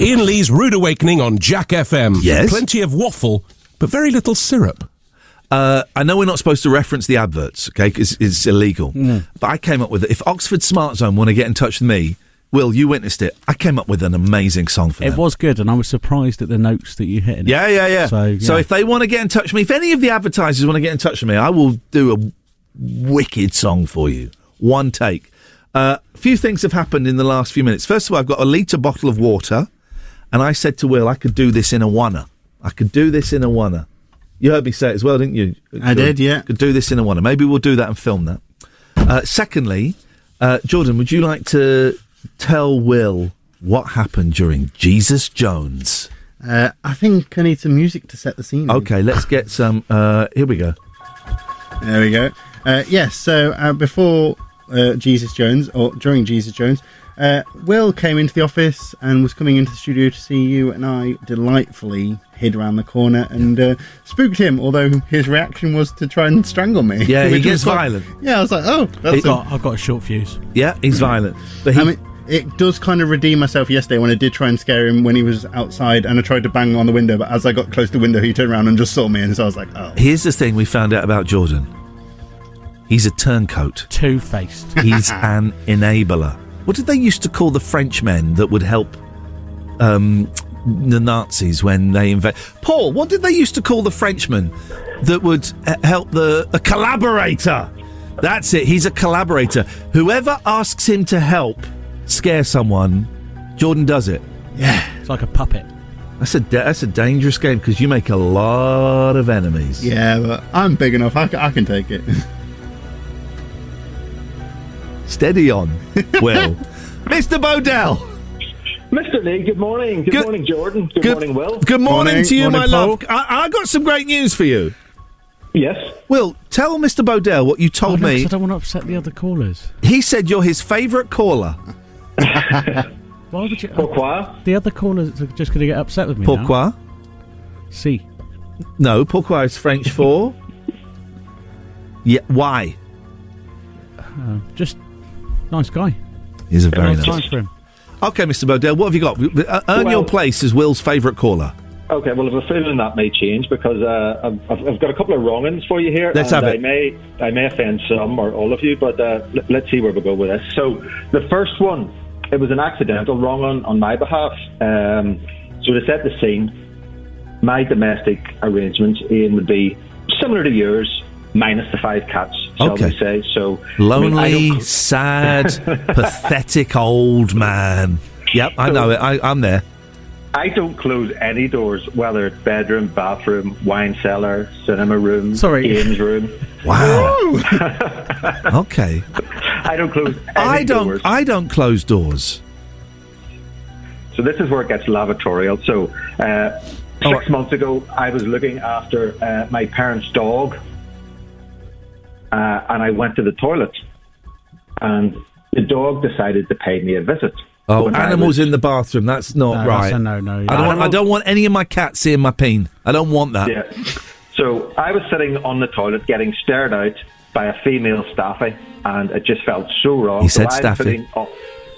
Iain Lee's Rude Awakening on Jack FM. Yes? Plenty of waffle, but very little syrup. I know we're not supposed to reference the adverts, okay, because it's illegal. But I came up with it. If Oxford Smart Zone want to get in touch with me, Will, you witnessed it. I came up with an amazing song for them. It was good, and I was surprised at the notes that you hit in it. Yeah. So if they want to get in touch with me, if any of the advertisers want to get in touch with me, I will do a wicked song for you. One take. A few things have happened in the last few minutes. First of all, I've got a litre bottle of water, and I said to Will, I could do this in a oneer. You heard me say it as well, didn't you? I did, yeah. Could do this in a oneer. Maybe we'll do that and film that. Secondly, Jordan, would you like to tell Will what happened during Jesus Jones? I think I need some music to set the scene. Okay, let's get some. Here we go. There we go. Yes, so before Jesus Jones, or during Jesus Jones, Will came into the office and was coming into the studio to see you, and I delightfully hid around the corner and spooked him, although his reaction was to try and strangle me. Yeah, he gets violent. Yeah, I was like, oh, I've got a short fuse. Yeah, he's violent. But I mean, it does kind of redeem myself yesterday when I did try and scare him when he was outside and I tried to bang on the window, but as I got close to the window, he turned around and just saw me, and so I was like, oh. Here's the thing we found out about Jordan. He's a turncoat. Two-faced. He's an enabler. What did they used to call the Frenchmen that would help the Nazis when they invade? Paul, what did they used to call the Frenchmen that would help a collaborator? That's it. He's a collaborator. Whoever asks him to help scare someone, Jordan does it. Yeah. It's like a puppet. That's a dangerous game because you make a lot of enemies. Yeah, but I'm big enough. I can take it. Steady on, Will. Mr. Bodell. Mr. Lee, good morning. Good morning, Jordan. Good morning, Will. Good morning to you, my Paul. love. I got some great news for you. Yes? Will, tell Mr. Bodell what you told me. 'cause I don't want to upset the other callers. He said you're his favourite caller. Why would you? Pourquoi? The other callers are just going to get upset with me Pourquoi? now. Si. No, pourquoi is French for... Yeah, why? Just nice guy. He's a very nice. nice. Time for him. Okay, Mr. Bodell, what have you got? Earn your place as Will's favourite caller. Okay, well, I have a feeling that may change because I've got a couple of wrong-uns for you here. Let's have it. I may offend some or all of you, but let's see where we go with this. So the first one, it was an accidental wrong-un on my behalf. So to set the scene, my domestic arrangements, Iain, would be similar to yours, minus the 5 cats, shall we say. So Lonely, sad, pathetic old man. Yep, I know it. I'm there. I don't close any doors, whether it's bedroom, bathroom, wine cellar, cinema room, Iain's room. Wow. Okay. I don't close any doors. I don't close doors. So this is where it gets lavatorial. So 6 months ago, I was looking after my parents' dog, and I went to the toilet, and the dog decided to pay me a visit. Oh, animals in the bathroom. That's not right. That's a no. I don't want any of my cats seeing my peen. I don't want that. Yeah. So I was sitting on the toilet getting stared out by a female staffy, and it just felt so wrong. He said staffy.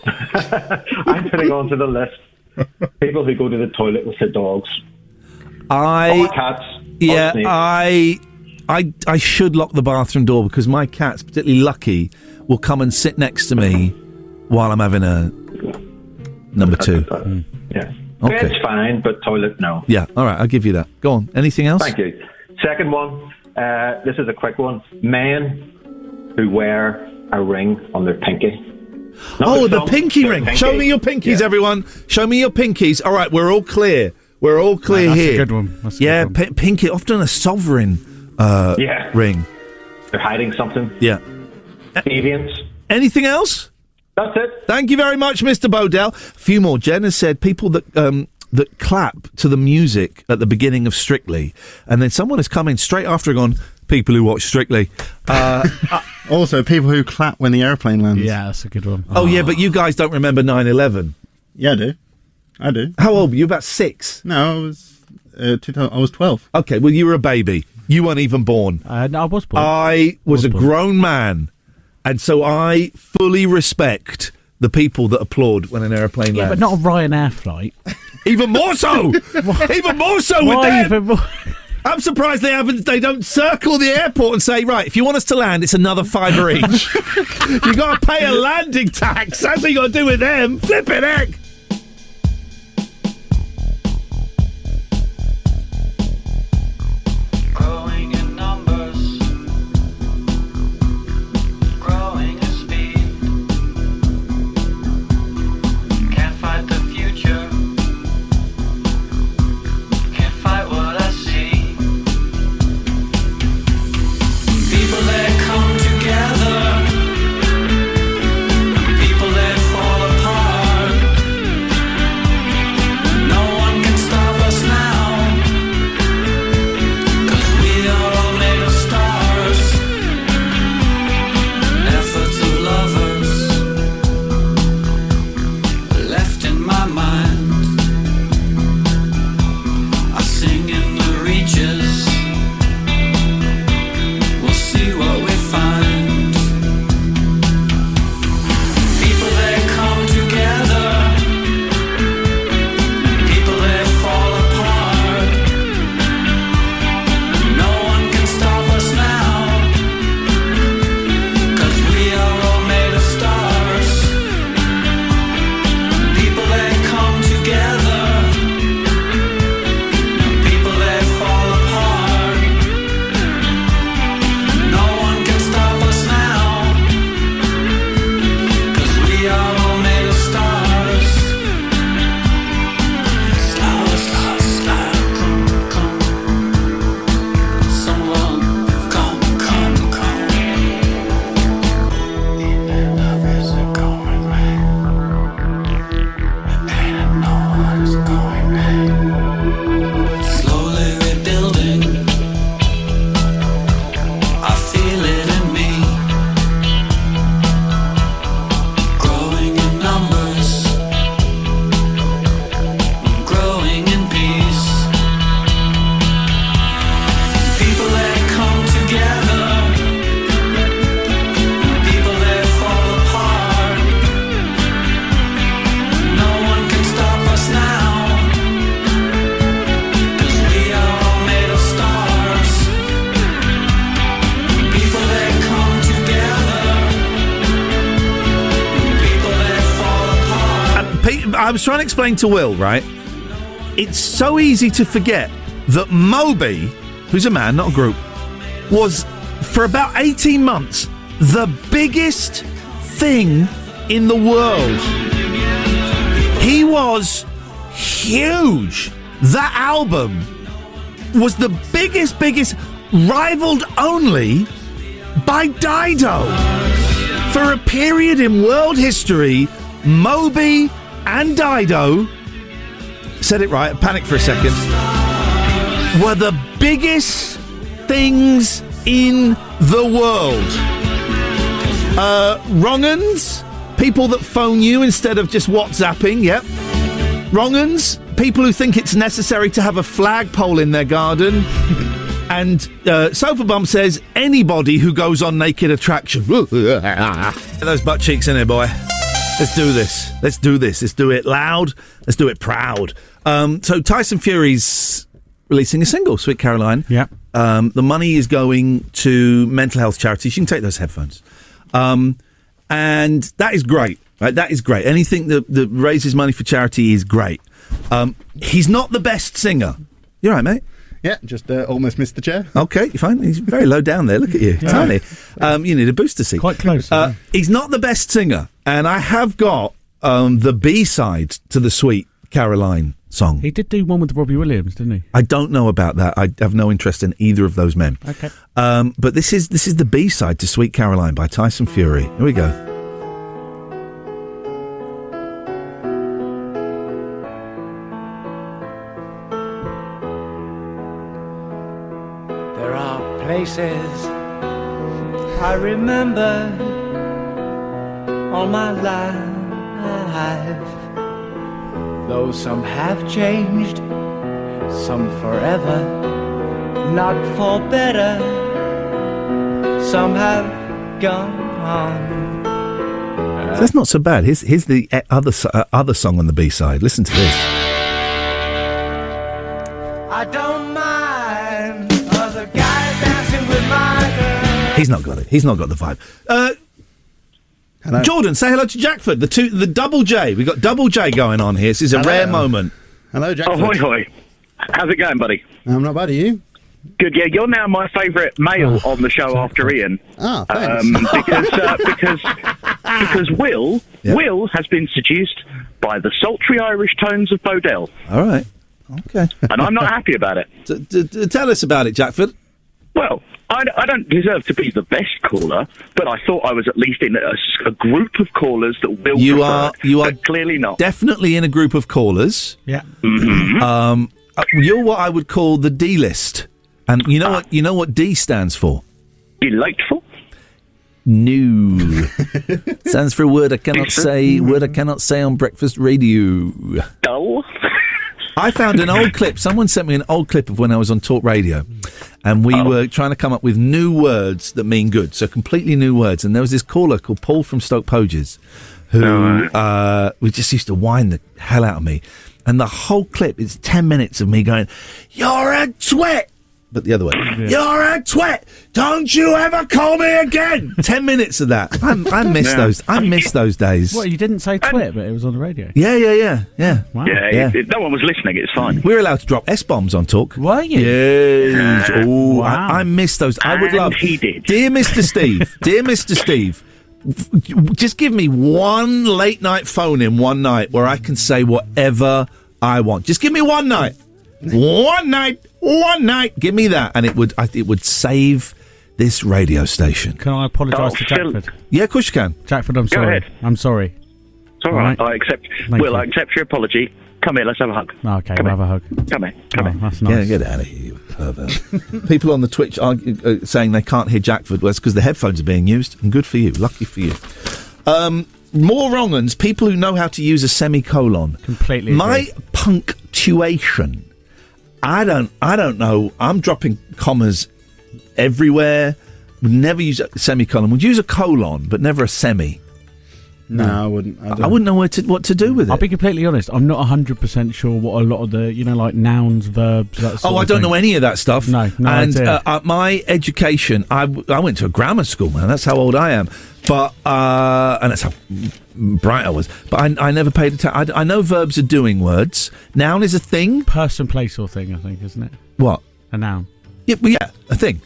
I'm putting onto the list people who go to the toilet with their dogs. Or cats. Yeah, or I should lock the bathroom door because my cats, particularly Lucky, will come and sit next to me while I'm having a number 2. Yeah. Okay. Bed's fine, but toilet, no. Yeah, all right, I'll give you that. Go on. Anything else? Thank you. Second one, this is a quick one. Men who wear a ring on their pinky. The pinky ring. Show me your pinkies, everyone. Show me your pinkies. All right, we're all clear. We're all clear that's here. A good one. That's a good one. Pinky, often a sovereign ring. They're hiding something. Yeah. Deviants. Anything else? That's it. Thank you very much, Mr. Bodell. A few more. Jen has said people that clap to the music at the beginning of Strictly, and then someone has come in straight after and gone, people who watch Strictly. Also, people who clap when the aeroplane lands. Yeah, that's a good one. Oh, yeah, but you guys don't remember 9/11. Yeah, I do. How old were you? About 6? No, I was 12. Okay, well, you were a baby. You weren't even born. No, I was born. I was a grown man, and so I fully respect the people that applaud when an airplane lands. But not a Ryanair flight. Even more so! Even more so with Why them! even more? I'm surprised they don't circle the airport and say, right, if you want us to land, it's another £5 each. You got to pay a landing tax. That's what you got to do with them. Flippin' heck. Growing in numbers, growing in speed. Can't fight the future, can't fight what I see. People that come together, people that fall apart. No one can stop us now, 'cause we are all made of stars. Efforts of lovers left in my mind. I sing in the reaches. We'll see what we find. People that come together, people that fall apart. No one can stop us now, 'cause we are all made of stars. People that come together, people that fall apart. No one can stop us now, 'cause we are all made of stars. Stars, stars, stars, come, come. Someone, come, come, come. Even others are going mad. And no one's going mad. Slowly rebuilding, I feel it in me. Growing in numbers, growing in peace. People that come together, people that fall apart. No one can stop us now, 'cause we are all made of stars. People that come together, people that fall apart. I was trying to explain to Will, right? It's so easy to forget that Moby, who's a man, not a group, was, for about 18 months, the biggest thing in the world. He was huge. That album was the biggest, rivaled only by Dido. For a period in world history, Moby and Dido, said it right, panic for a second, were the biggest things in the world. Wrong-uns, people that phone you instead of just WhatsApping, yep. Wrong-uns, people who think it's necessary to have a flagpole in their garden. And Sofa Bum says, anybody who goes on Naked Attraction. Get those butt cheeks in there, boy. Let's do this. Let's do this. Let's do it loud. Let's do it proud. So Tyson Fury's releasing a single, Sweet Caroline. Yeah. The money is going to mental health charities. You can take those headphones. And that is great. Right? That is great. Anything that raises money for charity is great. He's not the best singer. You all right, mate? Yeah, just almost missed the chair. Okay, you're fine. He's very low down there. Look at you. Tiny. You need a booster seat. Quite close. He's not the best singer. And I have got the B-side to the Sweet Caroline song. He did do one with Robbie Williams, didn't he? I don't know about that. I have no interest in either of those men. Okay. But this is the B-side to Sweet Caroline by Tyson Fury. Here we go. There are places I remember all my life, though some have changed, some forever, not for better, some have gone on. That's not so bad. Here's the other song on the B-side. Listen to this. I don't mind other guys dancing with my girl. He's not got it. He's not got the vibe. Hello. Jordan, say hello to Jackford. The double J. We've got double J going on here. This is a rare moment. Hello, Jackford. Oh, hoi hoi. How's it going, buddy? I'm not bad, are you? Good, yeah. You're now my favourite male on the show after Ian. Ah, thanks. Because Will has been seduced by the sultry Irish tones of Bodell. All right. Okay. And I'm not happy about it. Tell us about it, Jackford. Well, I don't deserve to be the best caller, but I thought I was at least in a group of callers that Will preferred, you are but clearly not. Definitely in a group of callers. Yeah. Mm-hmm. You're what I would call the D list. And you know what D stands for? Delightful? No. Stands for a word I cannot say. Word I cannot say on breakfast radio. Dull? I found an old clip. Someone sent me an old clip of when I was on Talk Radio, and we were trying to come up with new words that mean good. So completely new words. And there was this caller called Paul from Stoke Poges, who we just used to whine the hell out of me. And the whole clip is 10 minutes of me going, "You're a twit." But the other way, "You're a twit. Don't you ever call me again." 10 minutes of that. I miss those. I miss those days. What, you didn't say twit, but it was on the radio? Yeah. Wow. Yeah. No one was listening. It's fine. We're allowed to drop S-bombs on Talk. Were you? Yes. Oh, Wow. I miss those. I would love. He did. Dear Mr. Steve, just give me one late night phone in one night where I can say whatever I want. Just give me one night. One night. Give me that, and it would save this radio station. Can I apologise to Jackford? Yeah, of course you can. Jackford, I'm Go sorry. ahead. I'm sorry. It's all right. I accept. Thank you. I accept your apology. Come here. Let's have a hug. Okay, Come we'll have a hug. Come here. Come here. That's nice. Yeah, get out of here, you pervert. People on the Twitch are saying they can't hear Jackford. Well, it's because the headphones are being used, and good for you. Lucky for you. More wrong uns, people who know how to use a semicolon. Completely My agree. punctuation. I don't know. I'm dropping commas everywhere. Would never use a semicolon. Would use a colon, but never a semi. No, I wouldn't. I wouldn't know what to do with it. I'll be completely honest. I'm not 100% sure what a lot of the, like nouns, verbs, that sort I of don't thing. know any of that stuff. No and idea. My education, I went to a grammar school, man. That's how old I am. But and that's how bright I was. But I never paid attention. I know verbs are doing words. Noun is a thing. Person, place, or thing, I think, isn't it? What? A noun. Yeah, a thing.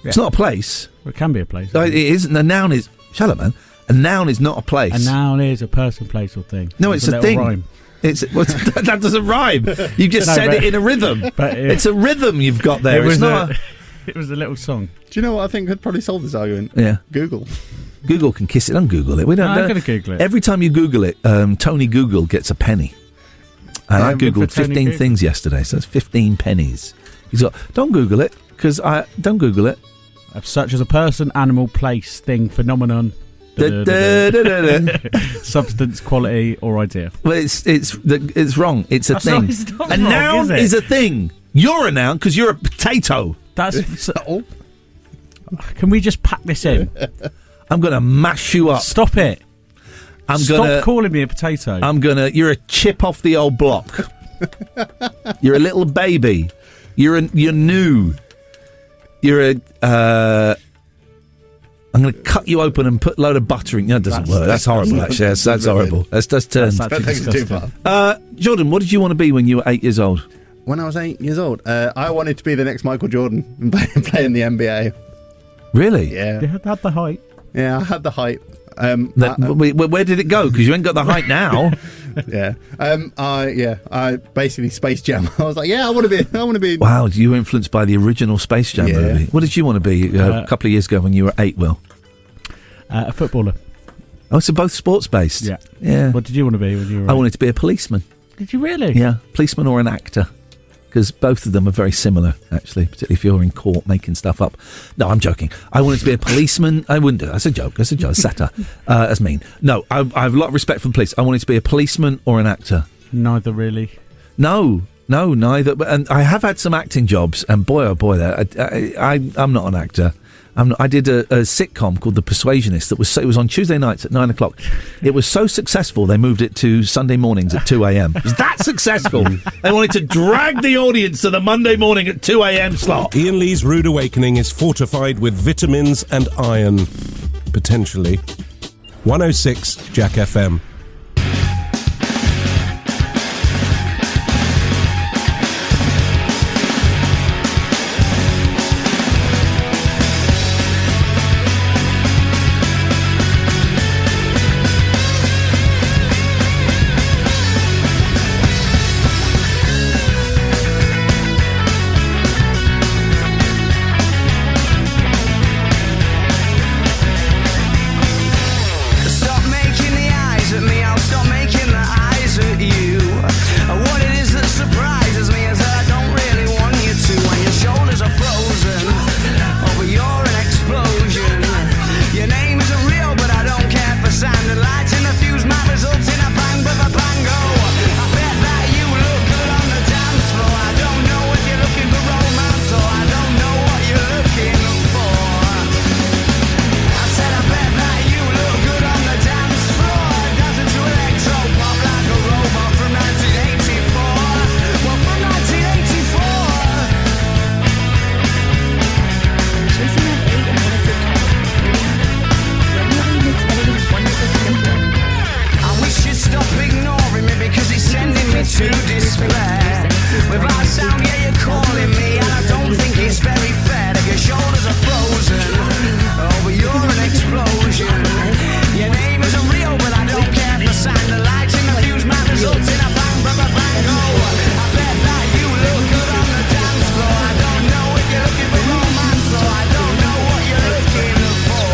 Yeah. It's not a place. Well, it can be a place. It isn't. A noun is. Shut up, man. A noun is not a place. A noun is a person, place, or thing. No, it's a little thing. Rhyme. That doesn't rhyme. You just said it in a rhythm. But it's a rhythm you've got there. It's not. It was a little song. Do you know what I think could probably solve this argument? Yeah. Google. Google can kiss it. Don't Google it. We don't. I'm going to Google it. Every time you Google it, Tony Google gets a penny. And I Googled 15 things yesterday, so that's 15 pennies. He's got. Don't Google it because don't Google it. Such as a person, animal, place, thing, phenomenon. Substance, quality, or idea. Well, it's wrong. It's a thing. It's not a wrong, noun is a thing. You're a noun because you're a potato. That's. Can we just pack this in? I'm gonna mash you up. Stop it. Stop calling me a potato. You're a chip off the old block. You're a little baby. You're new. You're a. I'm going to cut you open and put a load of butter in. No, it doesn't work. That's horrible, actually. That's horrible. That's turn. That takes it too far. Jordan, what did you want to be when you were 8 years old? When I was 8 years old, I wanted to be the next Michael Jordan and play in the NBA. Really? Yeah. You had the height. Yeah, I had the height. Where did it go? Because you ain't got the height now. Yeah. I basically Space Jam. I was like, I want to be. Wow, you were influenced by the original Space Jam movie. What did you want to be a couple of years ago when you were 8, Will? A footballer. Oh, so both sports based. Yeah. What did you want to be when you were? I wanted to be a policeman. Did you really? Yeah, policeman or an actor. Because both of them are very similar, actually, particularly if you're in court making stuff up. No, I'm joking. I wanted to be a policeman. I wouldn't do that. That's a joke. That's a joke. Satire. That's mean. No, I have a lot of respect for the police. I wanted to be a policeman or an actor. Neither really. No, neither. And I have had some acting jobs, and boy, oh boy, I'm not an actor. I did a sitcom called The Persuasionist that it was on Tuesday nights at 9 o'clock. It was so successful they moved it to Sunday mornings at 2 a.m. It was that successful. They wanted to drag the audience to the Monday morning at 2 a.m. slot. Iain Lee's Rude Awakening is fortified with vitamins and iron. Potentially. 106 Jack FM. Stop making the eyes at me, I'll stop making the eyes at you. What it is that surprises me is that I don't really want you to. When your shoulders are frozen, oh but you're an explosion. Your name isn't real but I don't care for sand. And lights in the fuse might result in a bang but a bango. I bet that you look good on the dance floor. I don't know if you're looking for romance or I don't know what you're looking for. I said I bet that you look good on the dance floor, dancing to electro pop like a robot from 1984. Well, from 1984. Chasing at 8 and one is at 10. Randomly makes editing wonderful simpler. I wish you'd stop ignoring me because it's sending me to despair. Without sound, yeah, you're calling me, and I don't think it's very fair that your shoulders are frozen. Oh, but you're an explosion. Your name isn't real, but I don't care for sand. The lights in the fuse might result in a bang, bang, bang, bang. Oh, I bet that you look good on the dance floor. I don't know if you're looking for romance or I don't know what you're looking for.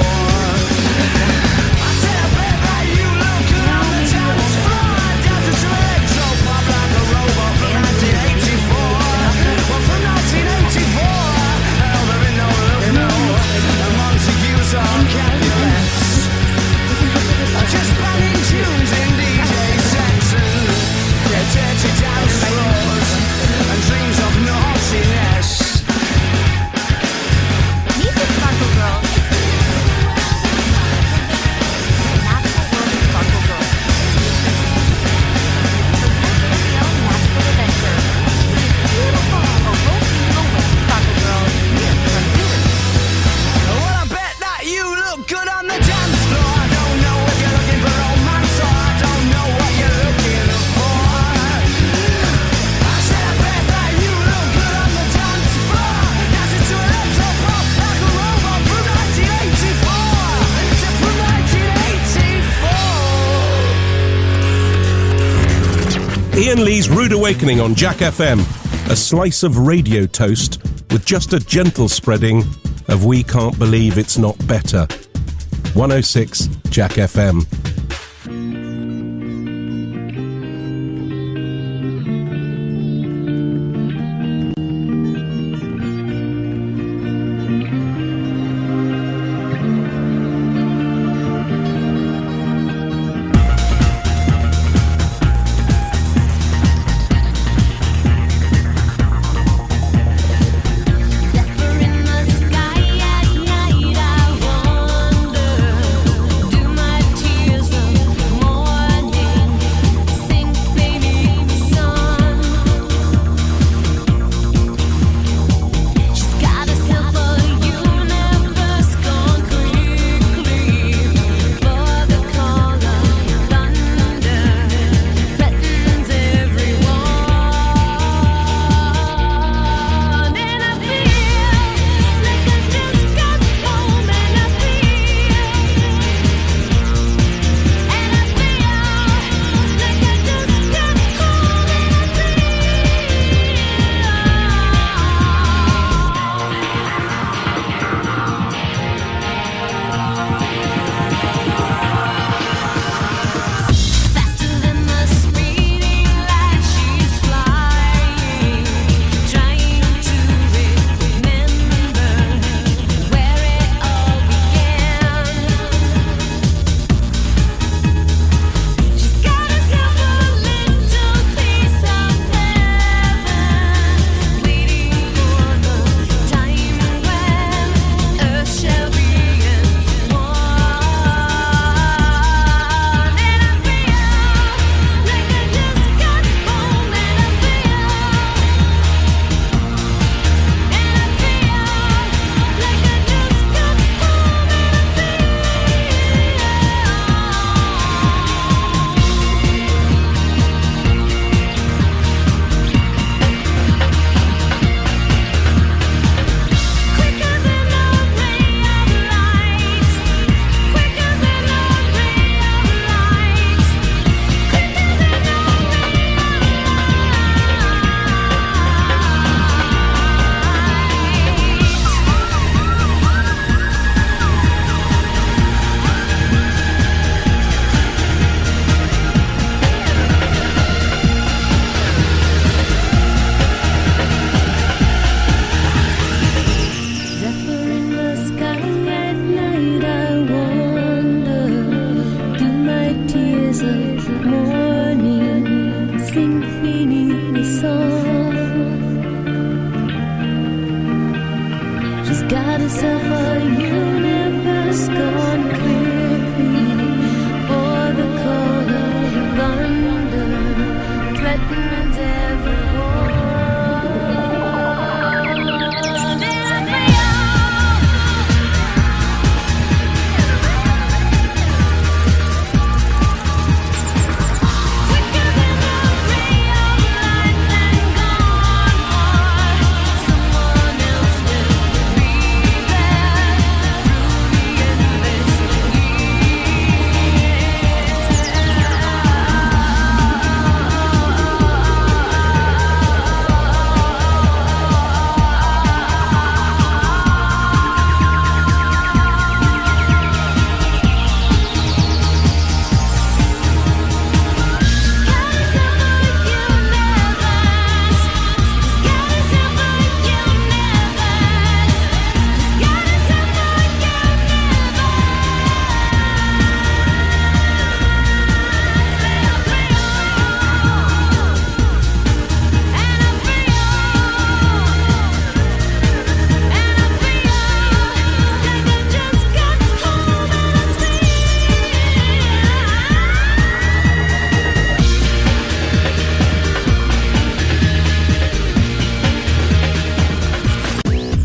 I said I bet that you look good on the dance floor, dancing to electro pop like a robot from 1984. Well, from 1984. Oh, there ain't no love, no. I'm on to use our calculus. Just banging tunes in DJ sets and dirty dance floors and dreams of naughtiness. Meet the Sparkle Girl. Magical world of Sparkle Girl. Magical adventure. Beautiful. A rope with Sparkle Girl. From Zurich. Well, I bet that you look good on the dance floor. I don't know if you're looking for romance or I don't know what you're looking for. I said I bet that you look good on the dance floor, dancing to electro pop like a robot from 1984. So from 1984. Iain Lee's Rude Awakening on Jack FM. A slice of radio toast with just a gentle spreading of We Can't Believe It's Not Better. 106 Jack FM. Zephyr in the sky at night, I wonder, do my tears skies of a universe gone quickly, for the call of thunder threatens every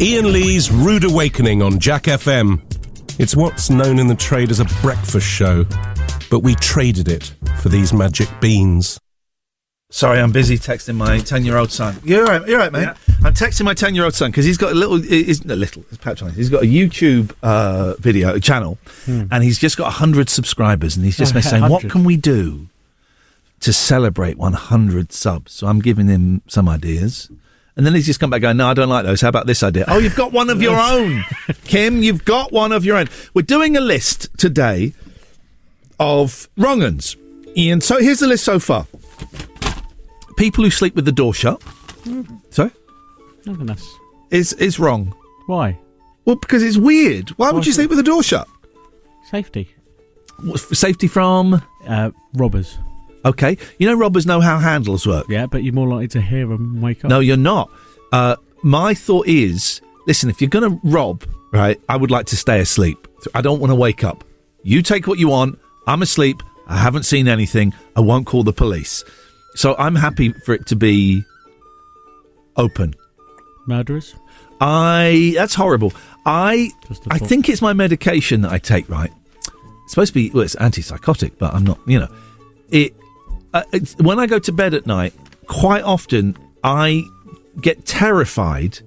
Iain Lee's Rude Awakening on Jack FM. It's what's known in the trade as a breakfast show, but we traded it for these magic beans. Sorry, I'm busy texting my 10-year-old son. You're right, mate. Yeah. I'm texting my 10-year-old son because he's got it's patronising. He's got a YouTube video channel, and he's just got 100 subscribers, and he's just saying, 100. what can we do to celebrate 100 subs? So I'm giving him some ideas. And then he's just come back going, no, I don't like those. How about this idea? Oh, you've got one of your own. Kim, you've got one of your own. We're doing a list today of wrong uns. Iain, so here's the list so far. People who sleep with the door shut. Sorry? Nothing else. Is wrong. Why? Well, because it's weird. Why would you sleep with the door shut? Safety. Safety from? Robbers. Okay. You know robbers know how handles work. Yeah, but you're more likely to hear them wake up. No, you're not. My thought is, listen, if you're going to rob, right, I would like to stay asleep. I don't want to wake up. You take what you want. I'm asleep. I haven't seen anything. I won't call the police. So I'm happy for it to be open. Murderers? That's horrible. I think it's my medication that I take, right? It's supposed to be, well, it's antipsychotic, but I'm not, when I go to bed at night, quite often I get terrified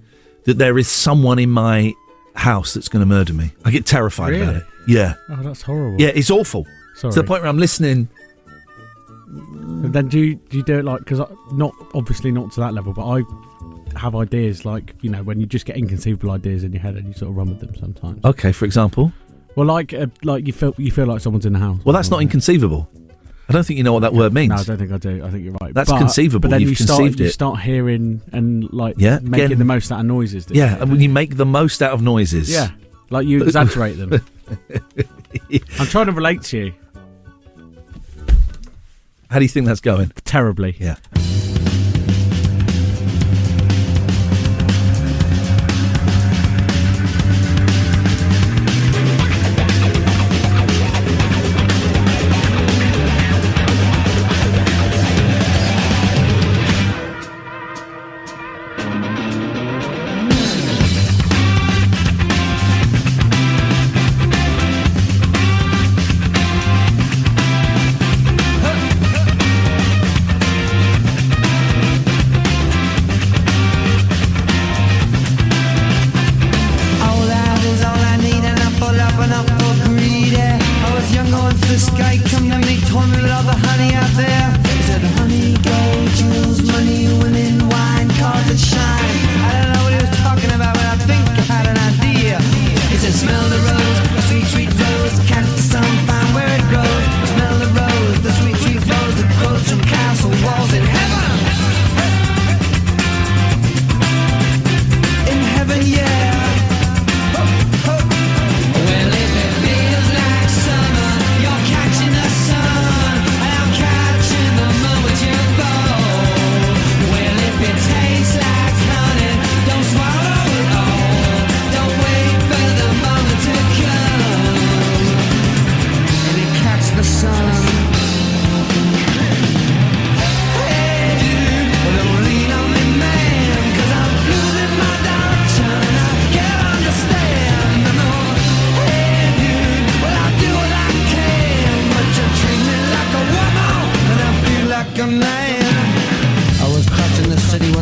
that there is someone in my house that's going to murder me. I get terrified about it. Yeah. Oh, that's horrible. Yeah, it's awful. Sorry. To the point where I'm listening. And then do you do it like, because not obviously not to that level, but I have ideas like, when you just get inconceivable ideas in your head and you sort of run with them sometimes. Okay, for example? Well, like you feel like someone's in the house. Well, that's not inconceivable. I don't think you know what that word means. No, I don't think I do. I think you're right. That's conceivable. But then You've conceived you start hearing and making again, the most out of noises. And when you make the most out of noises. Yeah, like you exaggerate them. I'm trying to relate to you. How do you think that's going? Terribly. Yeah.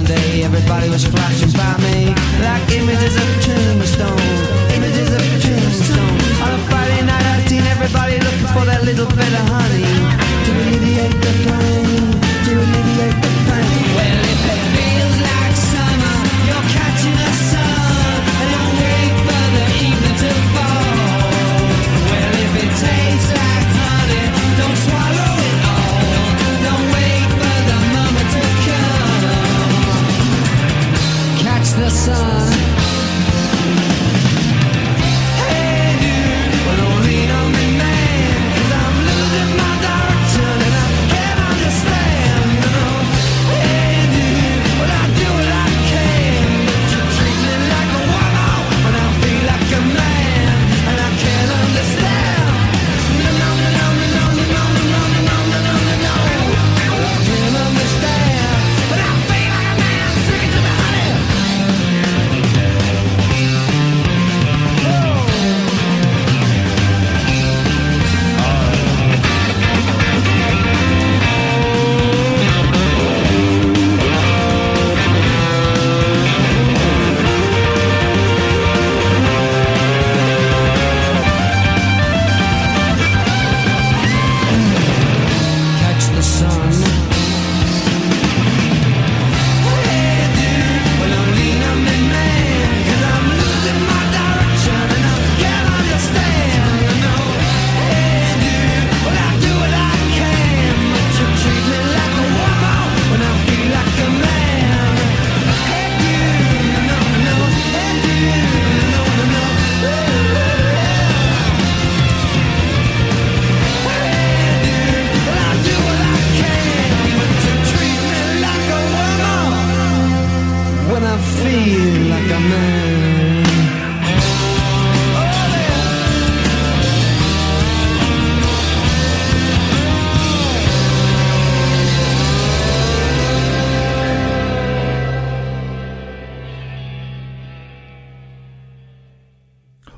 one day everybody was flashing by me like images of tombstones, images of tombstones. On a Friday night I've seen everybody looking for that little bit of honey to alleviate the pain, to alleviate the pain. Well, if it feels like summer, you're catching a sun, and don't wait for the evening to fall. Well, if it tastes like honey, don't swallow it all. Don't wait for the moment to come. Catch the sun.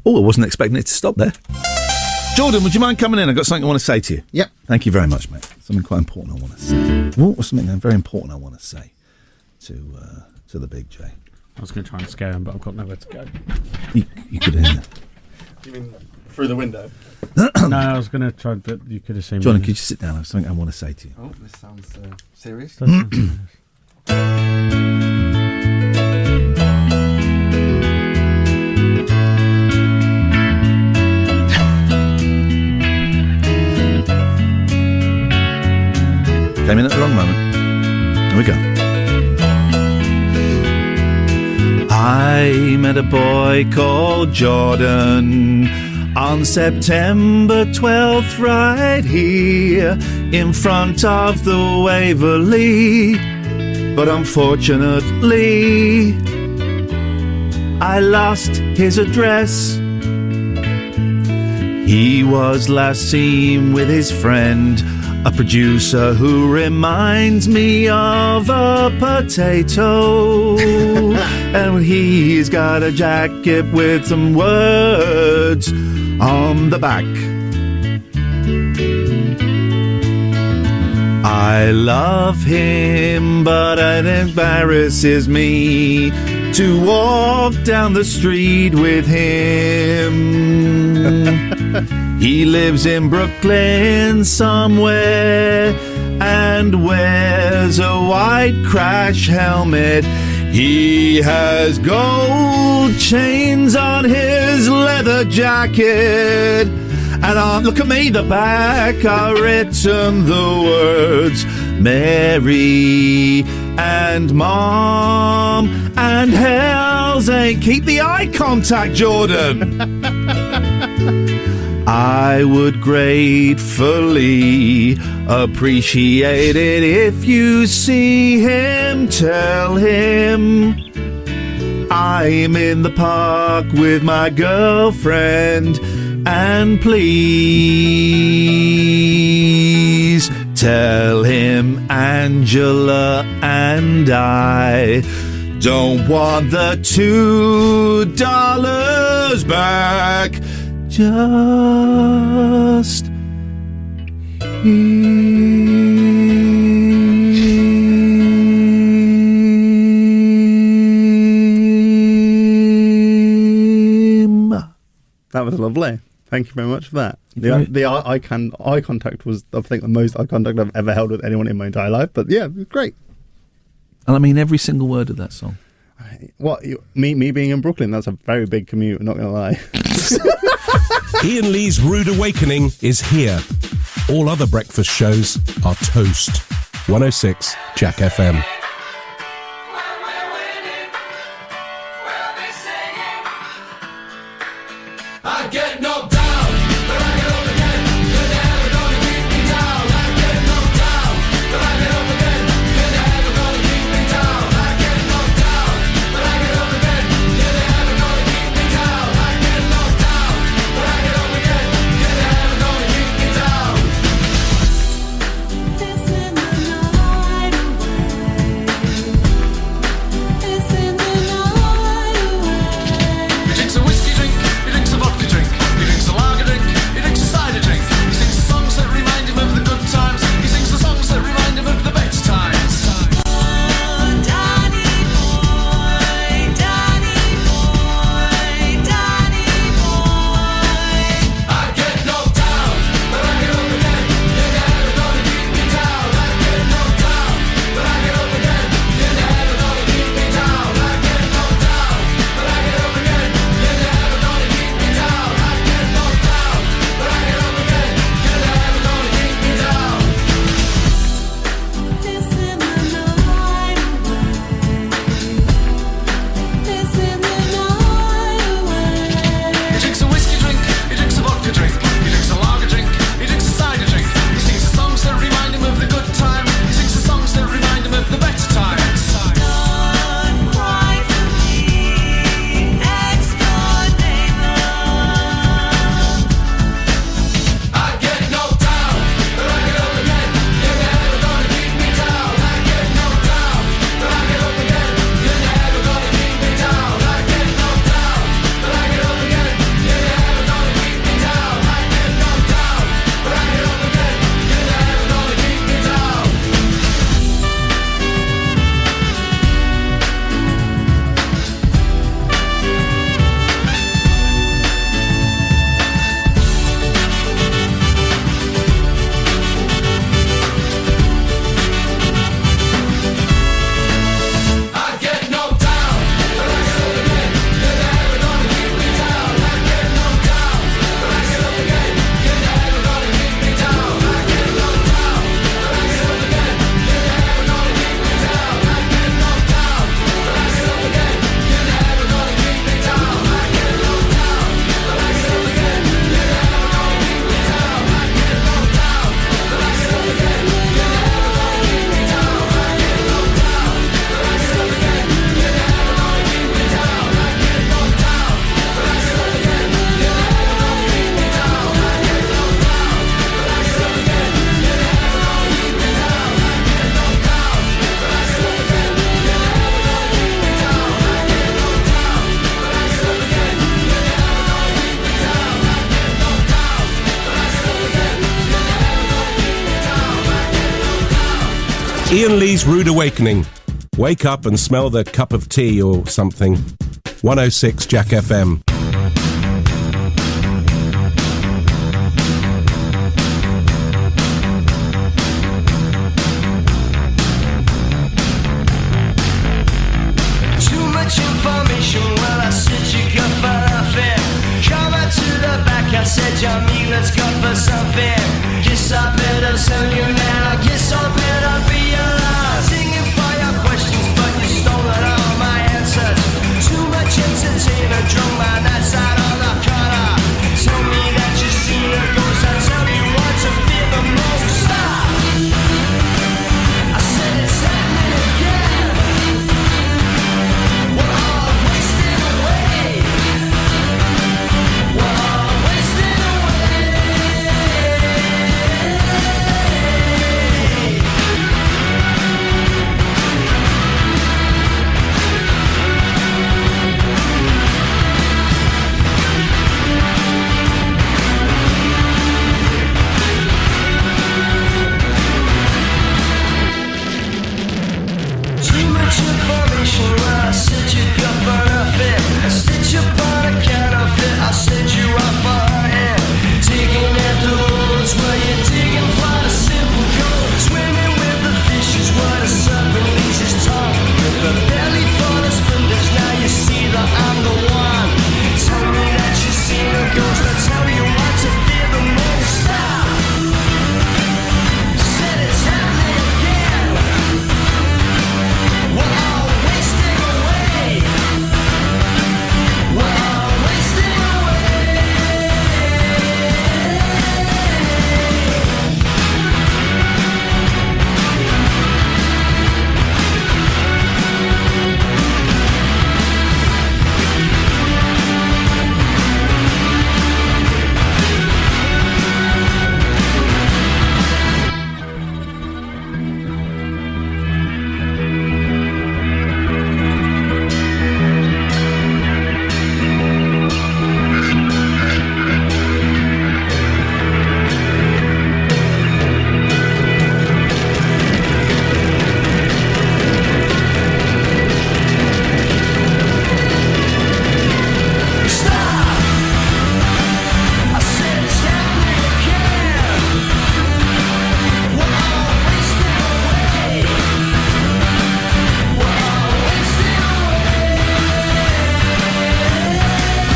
Oh, I wasn't expecting it to stop there. Jordan, would you mind coming in? I've got something I want to say to you. Yep. Thank you very much, mate. Something quite important I want to say. What's something very important I want to say to the big J? I was going to try and scare him, but I've got nowhere to go. You could hear it. You mean through the window? No, I was going to try, but you could have seen Jordan, me. could you sit down? I have something I want to say to you. Oh, this sounds serious. Came in at the wrong moment. Here we go. I met a boy called Jordan on September 12th right here in front of the Waverley. But unfortunately, I lost his address. He was last seen with his friend, a producer who reminds me of a potato. And he's got a jacket with some words on the back. I love him, but it embarrasses me to walk down the street with him. He lives in Brooklyn somewhere and wears a white crash helmet. He has gold chains on his leather jacket. And on, look at me, the back are written the words Mary and Mom and Hell's Ain't. Keep the eye contact, Jordan. I would gratefully appreciate it if you see him, tell him I'm in the park with my girlfriend, and please tell him Angela and I don't want the $2 back. Just That was lovely. Thank you very much for that. The eye contact was, I think, the most eye contact I've ever held with anyone in my entire life. But yeah, it was great. And I mean every single word of that song. What? Me being in Brooklyn, that's a very big commute, I'm not going to lie. Iain Lee's Rude Awakening is here. All other breakfast shows are toast. 106 Jack FM. I get knocked down, but I get up again. You're never gonna keep me down. I get knocked down, but I get up again. You're never gonna keep me down. I get knocked down, but I get up again. You're never gonna keep me down. I get knocked down, but I get up again. You're never gonna keep me down. It's in the night away. It's in the night away. He drinks a whiskey drink, he drinks a vodka drink, he drinks a lager drink, he drinks a cider drink. He sings the songs that remind him of the good times. He sings the songs that remind him of the better times. Oh, Danny boy, Danny boy, Danny boy. I get knocked down, but I get up again. You're never gonna keep me down. I get knocked down, but I get up again. You're never gonna keep me down. I get knocked down, but I get up again. You're never gonna keep me down. I get knocked down, but I get up again. You're never gonna keep me down. It's in the night away. It's in the night away. He drinks a whiskey drink, he drinks a vodka drink, he drinks a lager drink, he drinks a cider drink. He sings the songs that remind him of the good times. He sings the songs that remind him of the better times. Don't cry for me, next-door neighbor. I get knocked down, but I get up again. You're never gonna keep me down. I get knocked down, but I get up again. You're never gonna keep me down. I get knocked down, but I get up again. You're never gonna keep me down. I get knocked down, but I get up again. You're never gonna keep me down. I get knocked down, but I get up again. You're never gonna keep me down. I get knocked down, but I get up again. You're never gonna keep me down. I get knocked down, but I get up again. You're never gonna keep me down. I get knocked down, but I get up again. You're never gonna keep me down. I get knocked down, but I get up again. You're never gonna keep me down. I get knocked down, but I get up again. You're never gonna keep me down. I get knocked down, but I get up again. You're never gonna keep me down. I get knocked down, but I get up again. You're never gonna keep me down. I get knocked down, but I get up again. You're never gonna keep me down. I get knocked down, but I get up again. You're never gonna keep me down. I get knocked down, but I get up again. You're never gonna keep me down. I get knocked down, but I get up again. You're never gonna keep me down. I get knocked down. Iain Lee's Rude Awakening. Wake up and smell the cup of tea or something. 106 Jack FM. Too much information, well I said you got for nothing. Come out to the back, I said Jamie, let's go for something. Guess I better tell you now, guess I better realize. Singing for your questions, but you stolen all my answers. Too much entertainment, drunk my night.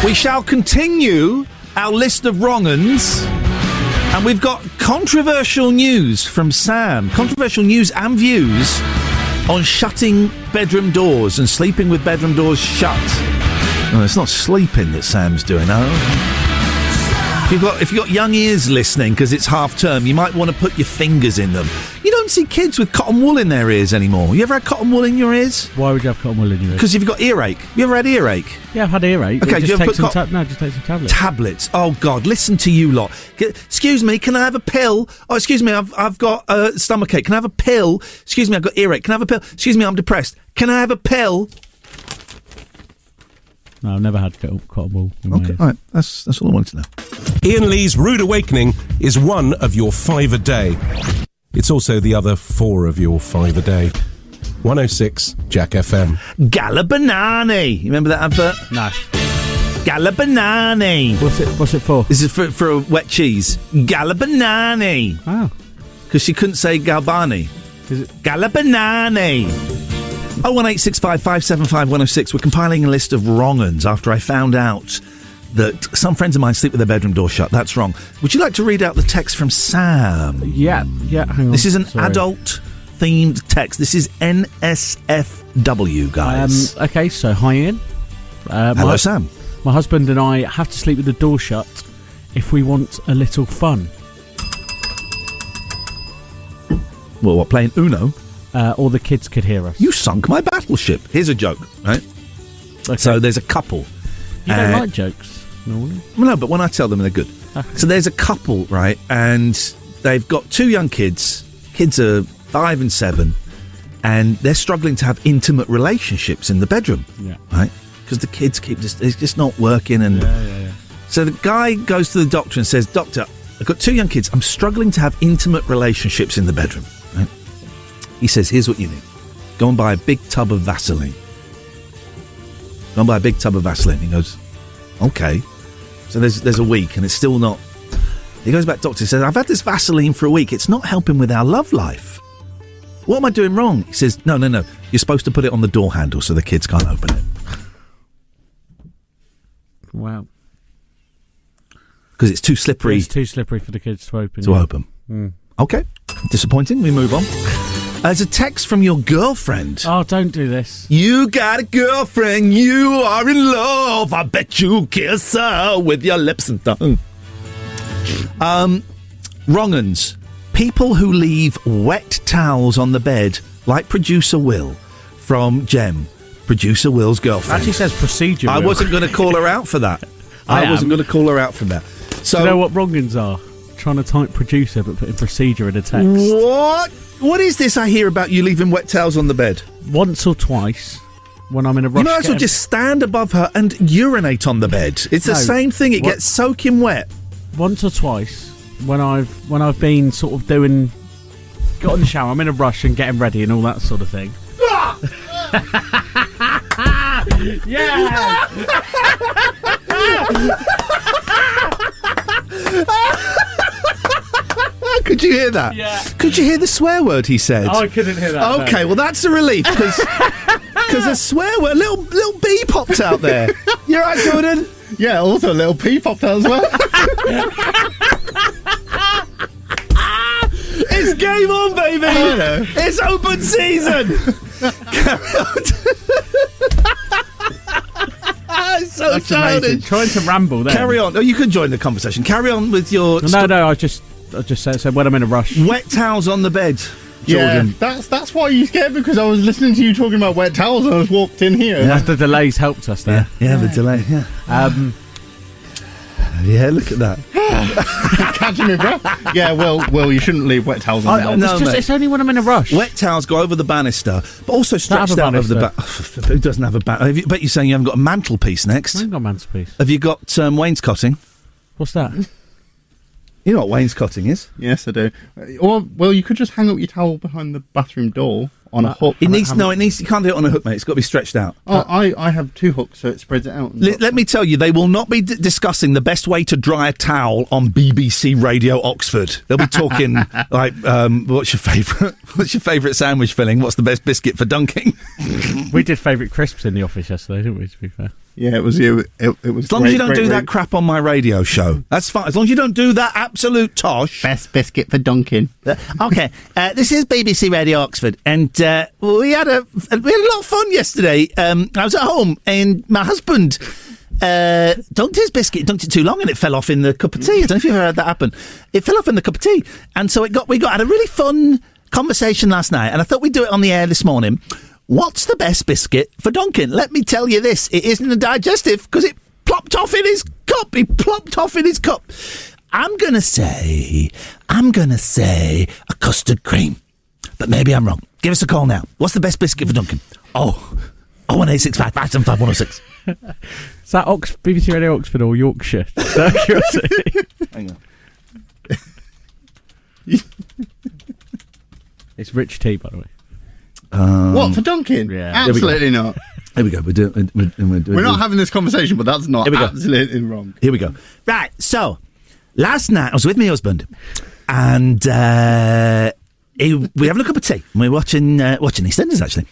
We shall continue our list of wrong-uns. And we've got controversial news from Sam. Controversial news and views on shutting bedroom doors and sleeping with bedroom doors shut. No, it's not sleeping that Sam's doing, If you've got young ears listening because it's half term, you might want to put your fingers in them. You don't see kids with cotton wool in their ears anymore. You ever had cotton wool in your ears? Why would you have cotton wool in your ears? Because you've got earache. You ever had earache? Yeah, I've had earache. Okay, just take some tablets. Tablets. Oh God, listen to you lot. Excuse me, can I have a pill? Oh, excuse me, I've got stomachache. Can I have a pill? Excuse me, I've got earache. Can I have a pill? Excuse me, I'm depressed. Can I have a pill? No, I've never had cotton wool. Okay, all right. That's all I wanted to know. Iain Lee's Rude Awakening is one of your 5 a day. It's also the other 4 of your 5 a day. 106 Jack FM. Galabanani. You remember that advert? No. Galabanani. What's it for? This is for a wet cheese. Galabanani. Oh. Because she couldn't say Galbani. Is it Galabanani? 01865 575 106. We're compiling a list of wrong-uns after I found out that some friends of mine sleep with their bedroom door shut. That's wrong. Would you like to read out the text from Sam? Yeah, hang on. This is an adult-themed text. This is NSFW, guys. Okay, so hi Ian. Hello, Sam. My husband and I have to sleep with the door shut if we want a little fun. Well, what, playing Uno? Or the kids could hear us. You sunk my battleship. Here's a joke, right? Okay. So there's a couple. You don't like jokes, normally? No, but when I tell them, they're good. Okay. So there's a couple, right? And they've got 2 young kids. Kids are 5 and 7. And they're struggling to have intimate relationships in the bedroom. Yeah. Right? Because the kids it's just not working. And Yeah. So the guy goes to the doctor and says, Doctor, I've got 2 young kids. I'm struggling to have intimate relationships in the bedroom. Right? He says, here's what you need. Go and buy a big tub of Vaseline. Go and buy a big tub of Vaseline. He goes, okay. So there's a week and it's still not. He goes back to the doctor and says, I've had this Vaseline for a week. It's not helping with our love life. What am I doing wrong? He says, no. You're supposed to put it on the door handle so the kids can't open it. Wow. Because it's too slippery. It's too slippery for the kids to open. Mm. Okay. Disappointing. We move on. There's a text from your girlfriend. Oh, don't do this. You got a girlfriend, you are in love. I bet you kiss her with your lips and tongue. Wrong-uns. People who leave wet towels on the bed, like Producer Will from Gem. Producer Will's girlfriend. Actually says Procedure Will. I wasn't going to call her out for that. I wasn't going to call her out for that. So, do you know what wrong-uns are? Trying to type producer but putting procedure in a text. What? What is this I hear about you leaving wet towels on the bed? Once or twice when I'm in a rush. You might as well just stand above her and urinate on the bed. It's the same thing. It gets soaking wet. Once or twice when I've been sort of got in the shower, I'm in a rush and getting ready and all that sort of thing. Yeah. Could you hear that? Yeah. Could you hear the swear word he said? Oh, I couldn't hear that. Okay, well that's a relief because a swear word, little bee popped out there. You're right, Jordan. Yeah, also a little pee popped out as well. It's game on, baby. I know. It's open season. Carry on. It's so That's amazing. Trying to ramble there. Carry on. Oh, you can join the conversation. Carry on with your. No. I just said when I'm in a rush. Wet towels on the bed. Jordan. Yeah, that's why you scared, because I was listening to you talking about wet towels and I was walked in here. Yeah, the delays helped us there. Yeah, the delay. Yeah. Yeah, look at that. Catching me breath. Yeah, well, you shouldn't leave wet towels on the bed. It's only when I'm in a rush. Wet towls go over the banister, but also stretched out over the back. Who doesn't have a banister? Bet you're saying you haven't got a mantelpiece next. I haven't got a mantelpiece. Have you got wainscoting? What's that? You know what wainscoting is? Yes, I do. Or, well, you could just hang up your towel behind the bathroom door on a hook. You can't do it on a hook, mate. It's got to be stretched out. Oh, I have 2 hooks, so it spreads it out. Let me tell you, they will not be discussing the best way to dry a towel on BBC Radio Oxford. They'll be talking like, what's your favourite sandwich filling? What's the best biscuit for dunking? We did favourite crisps in the office yesterday, didn't we, to be fair? Yeah, it was you. It was. As long as you don't do that crap on my radio show, that's fine. As long as you don't do that absolute tosh. Best biscuit for Duncan. Okay, this is BBC Radio Oxford, and we had a lot of fun yesterday. I was at home, and my husband dunked his biscuit, dunked it too long, and it fell off in the cup of tea. I don't know if you've ever had that happen. It fell off in the cup of tea, and so we had a really fun conversation last night, and I thought we'd do it on the air this morning. What's the best biscuit for Duncan? Let me tell you this. It isn't a digestive because it plopped off in his cup. He plopped off in his cup. I'm going to say a custard cream. But maybe I'm wrong. Give us a call now. What's the best biscuit for Duncan? 01865 575 106. Is that BBC Radio Oxford or Yorkshire? Hang on. It's rich tea, by the way. What, for Duncan? Yeah. Absolutely not. Here we go. We're not having this conveation, but that's not absolutely wrong. Here we go. Right, so, last night I was with my husband, and we're having a cup of tea. We're watching EastEnders, actually,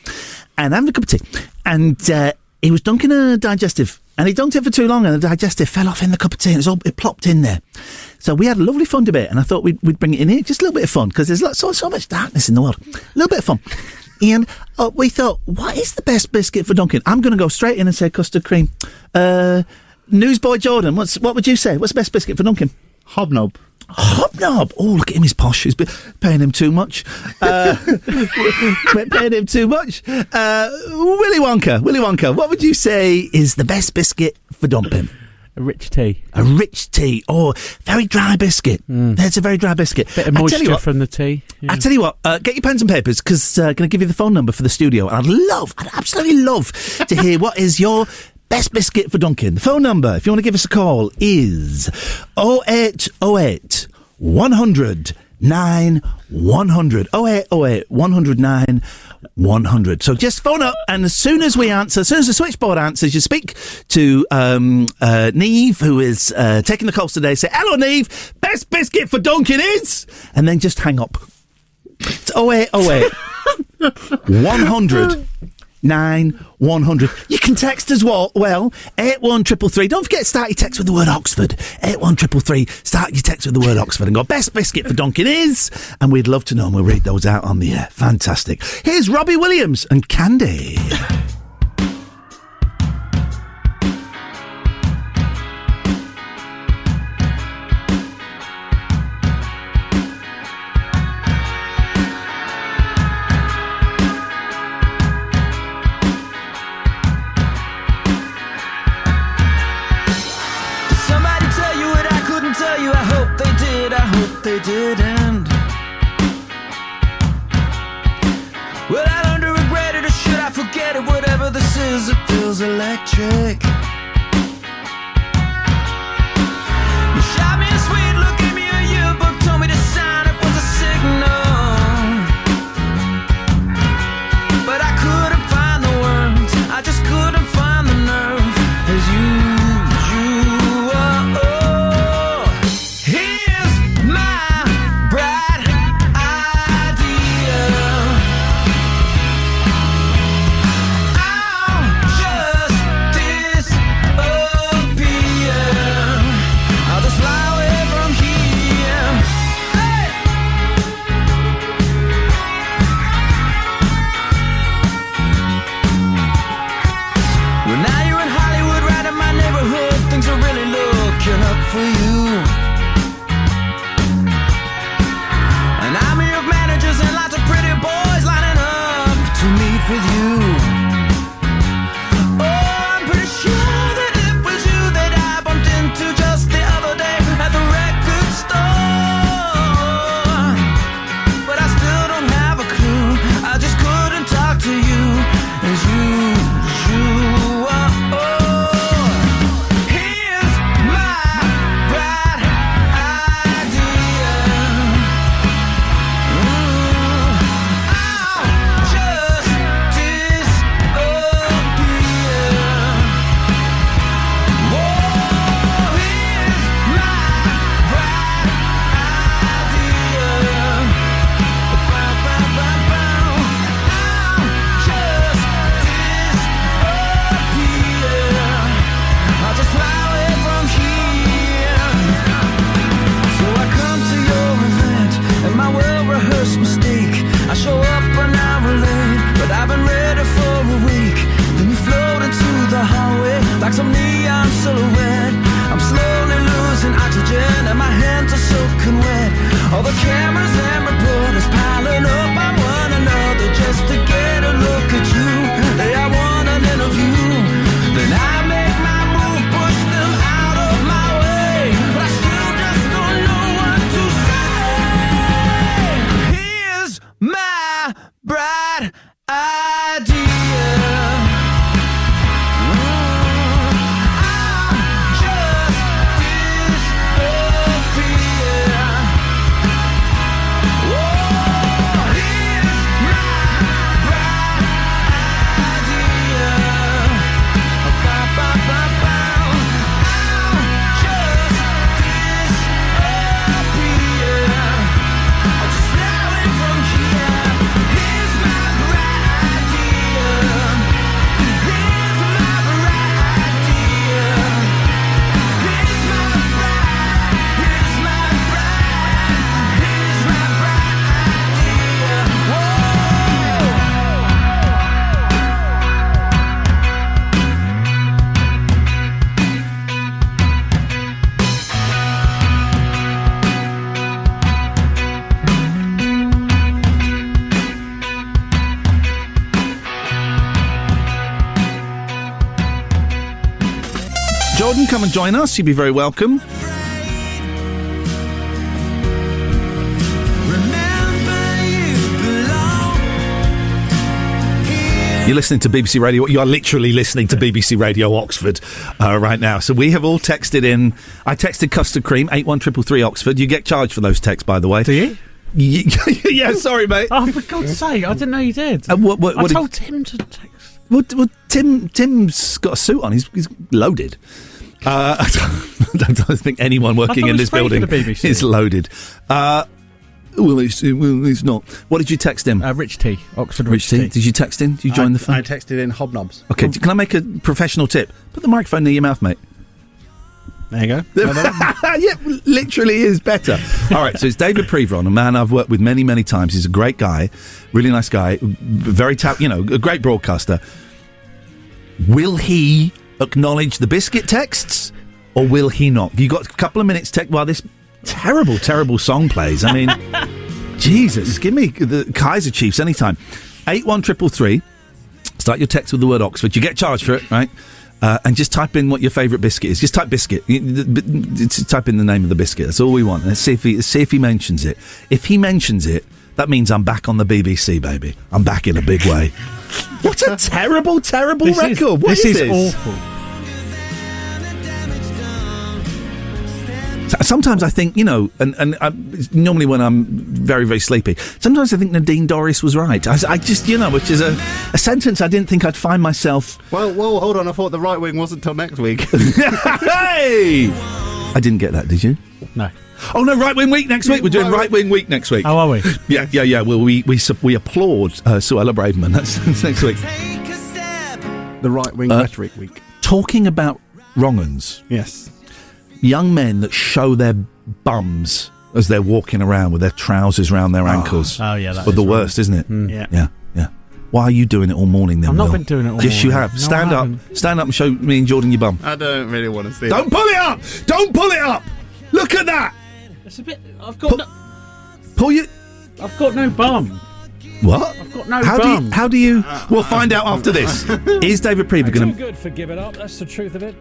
and having a cup of tea. And he was dunking a digestive, and he dunked it for too long, and the digestive fell off in the cup of tea, and it plopped in there. So we had a lovely fun debate, and I thought we'd bring it in here, just a little bit of fun, because there's so much darkness in the world. A little bit of fun. And we thought, what is the best biscuit for Duncan? I'm going to go straight in and say custard cream. Newsboy Jordan, what would you say? What's the best biscuit for Duncan? Hobnob. Hobnob. Oh, look at him, he's posh. He's paying him too much. Paying him too much. Willy Wonka. What would you say is the best biscuit for Duncan? A rich tea. A rich tea. Oh, very dry biscuit. That's a very dry biscuit. Bit of moisture from the tea. Yeah. I tell you what, get your pens and papers, because I'm going to give you the phone number for the studio. And I'd absolutely love to hear what is your best biscuit for Duncan. The phone number, if you want to give us a call, is 0808 100 9100. 0808 100 9100. So just phone up, and as soon as the switchboard answers, you speak to Neve, who is taking the calls today. Say, hello, Neve, best biscuit for Duncan is, and then just hang up. It's 0808 100 9100. You can text as well. 81333. Don't forget to start your text with the word Oxford. 81333. Start your text with the word Oxford and go, best biscuit for Duncan is, and we'd love to know, and we'll read those out on the air. Fantastic. Here's Robbie Williams and Candy. They didn't. Well, I learned to regret it, or should I forget it? Whatever this is, it feels electric. You shot me a sweet look, gave me a yearbook, told me to sign, it was a signal. But I couldn't find the words, I just couldn't find the nerve. As you for you. An army of managers and lots of pretty boys lining up to meet with you. Oh, I'm pretty sure that it was you that I bumped into just the other day at the record store. But I still don't have a clue, I just couldn't talk to you as you Jordan, come and join us. You'd be very welcome. You're listening to BBC Radio. You are literally listening to BBC Radio Oxford right now. So we have all texted in. I texted custard cream 81333 Oxford. You get charged for those texts, by the way. Do you? Yeah, sorry, mate. Oh, for God's sake! I didn't know you did. What I told Tim to text. Well, Tim's got a suit on. He's loaded. I don't think anyone working in this building is loaded. Well, he's not. What did you text him? Rich T, Oxford Rich T. Did you text in? Did you join the phone? I texted in hobnobs. Okay, can I make a professional tip? Put the microphone near your mouth, mate. There you go. Yeah, literally is better. All right, so it's David Prevron, a man I've worked with many, many times. He's a great guy, really nice guy, very a great broadcaster. Will he acknowledge the biscuit texts, or will he not? You got a couple of minutes while this terrible song plays. I mean, Jesus, give me the Kaiser Chiefs anytime. 81333. Start your text with the word Oxford. You get charged for it, right? And just type in what your favourite biscuit is. Just type biscuit. Type in the name of the biscuit. That's all we want. Let's see if he mentions it. If he mentions it, that means I'm back on the BBC, baby. I'm back in a big way. What a terrible record. What is this? This is awful. Sometimes I think, and normally when I'm very, very sleepy, sometimes I think Nadine Dorries was right. I just, which is a sentence I didn't think I'd find myself. Well, hold on. I thought the right wing wasn't till next week. Hey! I didn't get that, did you? No. Oh, no, Right Wing Week next week. We're doing Right Wing Week next week. Oh, are we? Yeah. Well, we applaud Suella Braverman. That's next week. The Right Wing Rhetoric Week. Talking about wrong-uns. Yes. Young men that show their bums as they're walking around with their trousers round their ankles. Oh, yeah, that's the worst, isn't it? Mm. Yeah. Why are you doing it all morning then, I've not Will? been doing it all Yes, you morning. have. No, Stand up and show me and Jordan your bum. I don't really want to see it. Don't pull it up! Don't pull it up! Look at that! It's a bit... I've got I've got no bum. What? I've got no bum. How do you... We'll find out after this. Is David Prever going Too good for Give It Up. That's the truth of it.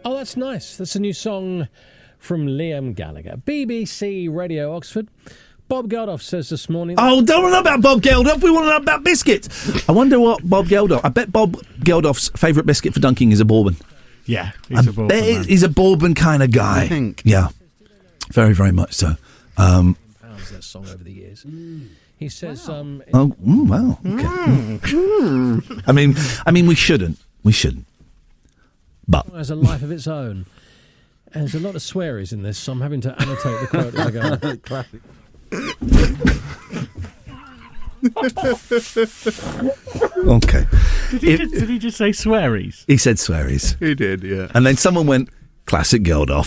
Oh, that's nice. That's a new song from Liam Gallagher. BBC Radio Oxford. Bob Geldof says this morning... Oh, don't know about Bob Geldof. We want to know about biscuits. I wonder what Bob Geldof... I bet Bob Geldof's favourite biscuit for dunking is a bourbon. Yeah, he's a bourbon man. He's a bourbon kind of guy. I think. Yeah. Very, very much so. How's that song over the years? He says... wow. Okay. I mean, we shouldn't. But... has a life of its own. And there's a lot of swearies in this, so I'm having to annotate the quote as I go. Classic. Okay. Did he just say swearies? He said swearies. He did, yeah. And then someone went, classic Geldof.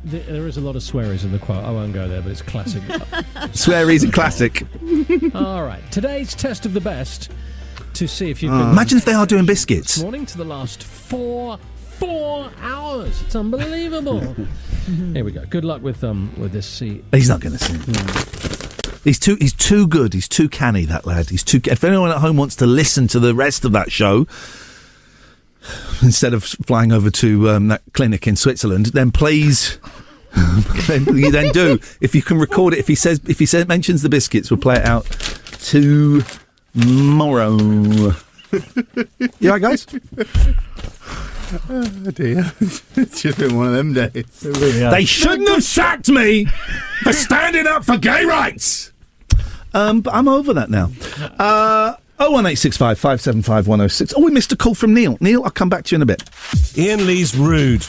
There is a lot of swearies in the quote. I won't go there, but it's classic. Swearies and classic. All right. Today's test of the best to see if you've been... Imagine if they are doing biscuits. This morning to the last 4 hours. It's unbelievable. Here we go. Good luck with this. See, he's not going to sing. He's too good. He's too canny, that lad. If anyone at home wants to listen to the rest of that show instead of flying over to that clinic in Switzerland, then please, then do. If you can record it, if he mentions the biscuits, we'll play it out tomorrow. You all right, guys? Oh dear. It's just been one of them days. They shouldn't have sacked me for standing up for gay rights. But I'm over that now. 01865 575 106. Oh, we missed a call from Neil. Neil, I'll come back to you in a bit. Iain Lee's Rude.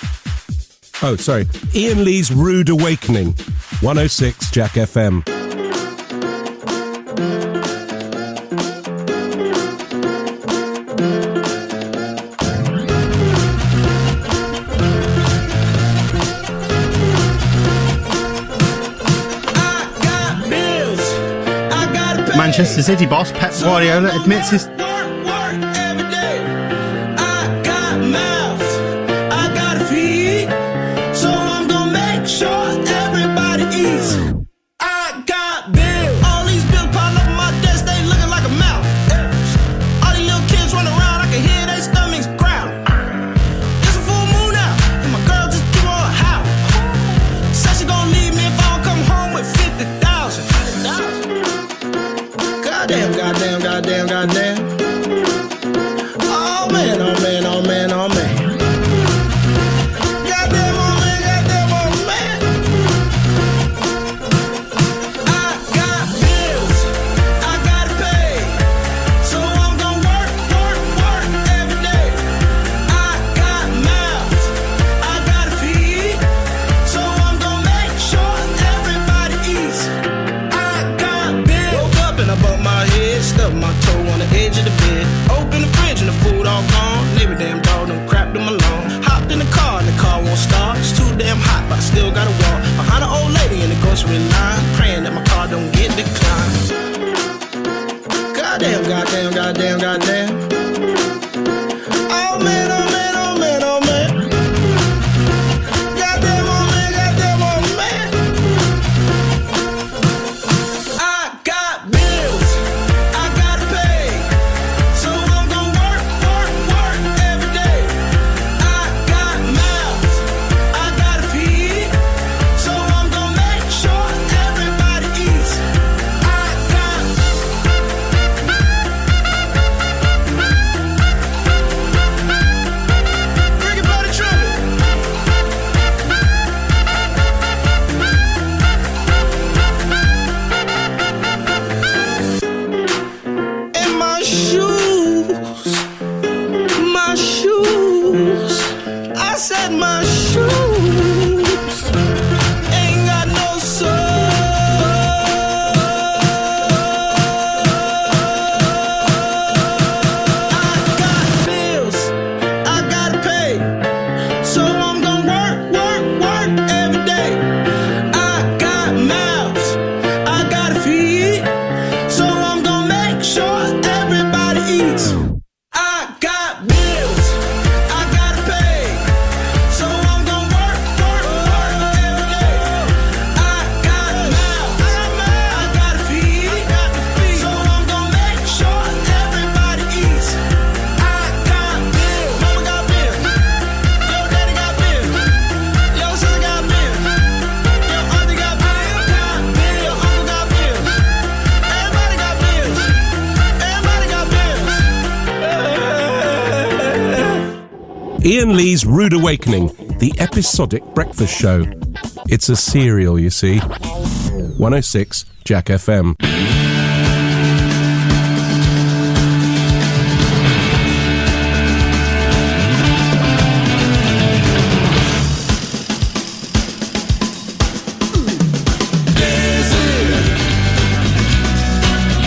Oh, sorry. Iain Lee's Rude Awakening. 106 Jack FM. Manchester City boss Pep Guardiola admits his... All these bills piling up on my desk, they looking like a mouth. All these little kids running around Goddamn, goddamn, goddamn, goddamn. Oh man, oh man, oh man, oh man. Goddamn, oh man, goddamn, oh man. I got bills, I gotta pay, so I'm gonna work, work, work every day. I got mouths, I gotta feed, so I'm gonna make sure everybody eats. I got bills. Woke up and I bumped my head, stubbed my toe on the edge of the bed. Open the fridge and the food all gone. Neighbor damn dog done crapped them alone. Hopped in the car and the car won't start. It's too damn hot, but I still gotta walk behind an old lady in the grocery line, praying that my car don't get declined. Goddamn, goddamn, goddamn, goddamn. Oh man, oh man, oh man, oh man. Goddamn, oh man, goddamn, oh man. I got bills, I gotta pay, so I'm gonna work, work, work every day. I got mouths, I gotta feed, so I'm gonna make sure everybody eats. I got bring it by the trumpet. And my shoes, my shoes. I said my shoes ain't got no soul. I got bills, I gotta pay, so I'm gonna work, work, work every day. I got mouths, I gotta feed, so I'm gonna make sure everybody eats. I got bills, I gotta pay, so I'm gonna work, work, work every day. I got mouths, I gotta feed, so I'm gonna make sure everybody eats. I got bills, mama got bills, yo daddy got bills, yo sister got bills, yo auntie got bills, uncle got bills, everybody got bills, everybody got bills. Iain Lee's Rude Awakening, the episodic breakfast show. It's a serial, you see. 106 Jack FM.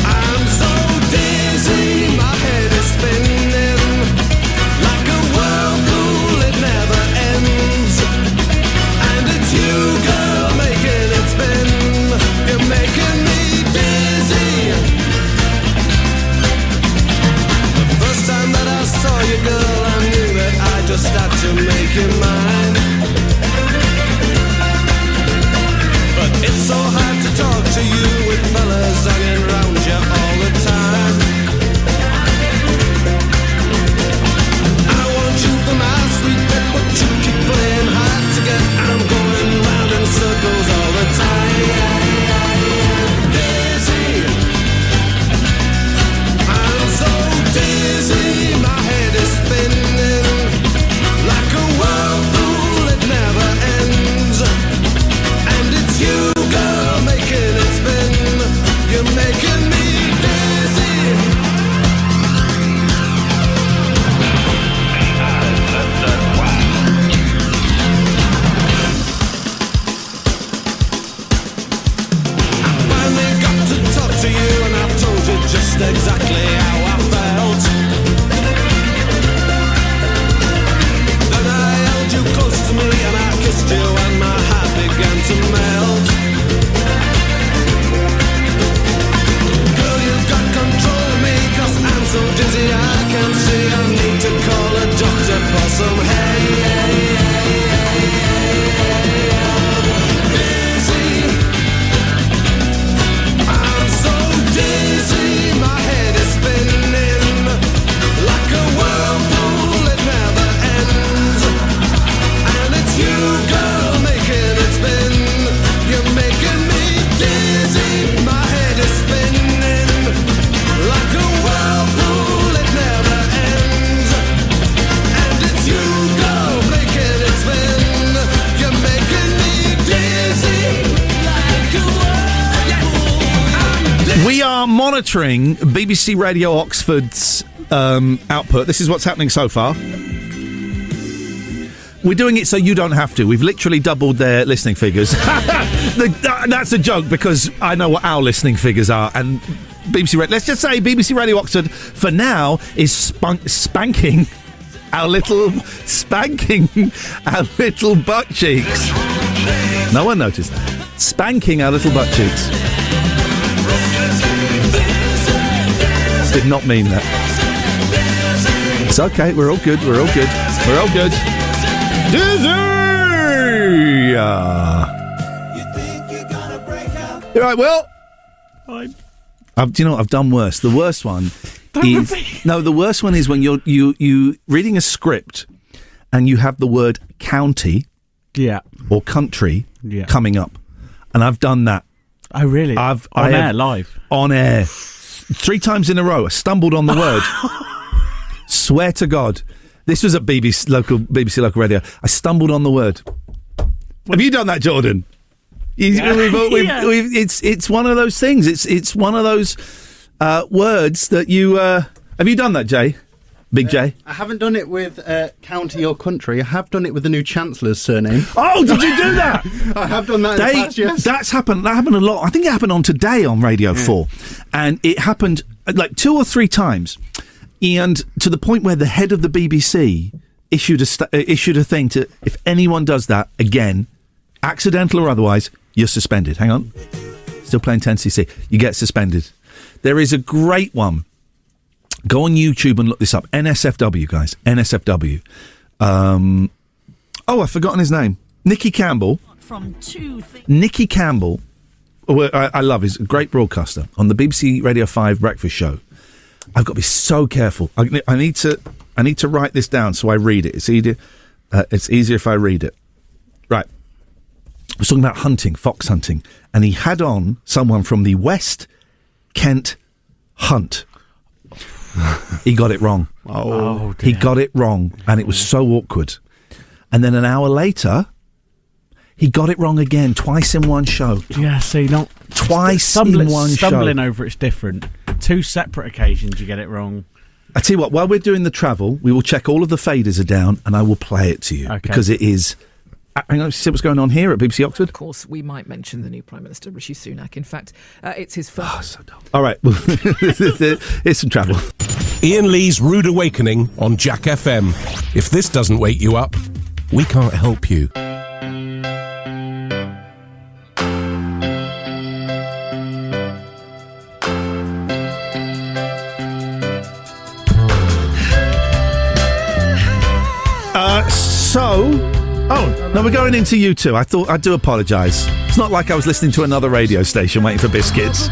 I'm so dizzy, my head is spinning like a whirlpool, it never ends. And it's you, girl, making it spin. You're making me dizzy. We are monitoring BBC Radio Oxford's output. This is what's happening so far. We're doing it so you don't have to. We've literally doubled their listening figures. That's a joke because I know what our listening figures are. And BBC Radio, let's just say BBC Radio Oxford for now is spanking our little butt cheeks. No one noticed that. Spanking our little butt cheeks. Did not mean that. It's okay. We're all good. We're all good. We're all good. Dizzy! You're right, Will. Fine. Do you know what? I've done worse. The worst one the worst one is when you reading a script and you have the word county, or country, coming up, and I've done that. Oh, really? On air, live, on air, 3 times in a row. I stumbled on the word. Swear to God, this was at BBC local radio. I stumbled on the word. Have you done that, Jordan? It's one of those things. It's one of those words that you have you done that, Jay? Big J? I haven't done it with county or country. I have done it with the new Chancellor's surname. Oh, did you do that? I have done that in the past, yes. That happened a lot. I think it happened on Today on Radio 4. And it happened like 2 or 3 times. And to the point where the head of the BBC issued a thing to, if anyone does that again, accidental or otherwise, you're suspended. Hang on. Still playing 10cc. You get suspended. There is a great one. Go on YouTube and look this up. NSFW, guys. NSFW. I've forgotten his name. Nicky Campbell. Nicky Campbell. I love. He's a great broadcaster on the BBC Radio 5 breakfast show. I've got to be so careful. I need to write this down so I read it. It's easier if I read it. Right. I was talking about hunting, fox hunting, and he had on someone from the West Kent Hunt. He got it wrong. Oh, he got it wrong, and it was so awkward. And then an hour later, he got it wrong again, twice in one show. Yeah, see, not twice in one show. Stumbling over it's different. 2 separate occasions you get it wrong. I tell you what, while we're doing the travel, we will check all of the faders are down, and I will play it to you because it is. Hang on, see what's going on here at BBC Oxford. Of course, we might mention the new Prime Minister, Rishi Sunak. In fact, it's his first... Oh, so dumb. All right, well, here's some travel. Iain Lee's Rude Awakening on Jack FM. If this doesn't wake you up, we can't help you. No, we're going into U2. I do apologise. It's not like I was listening to another radio station waiting for biscuits.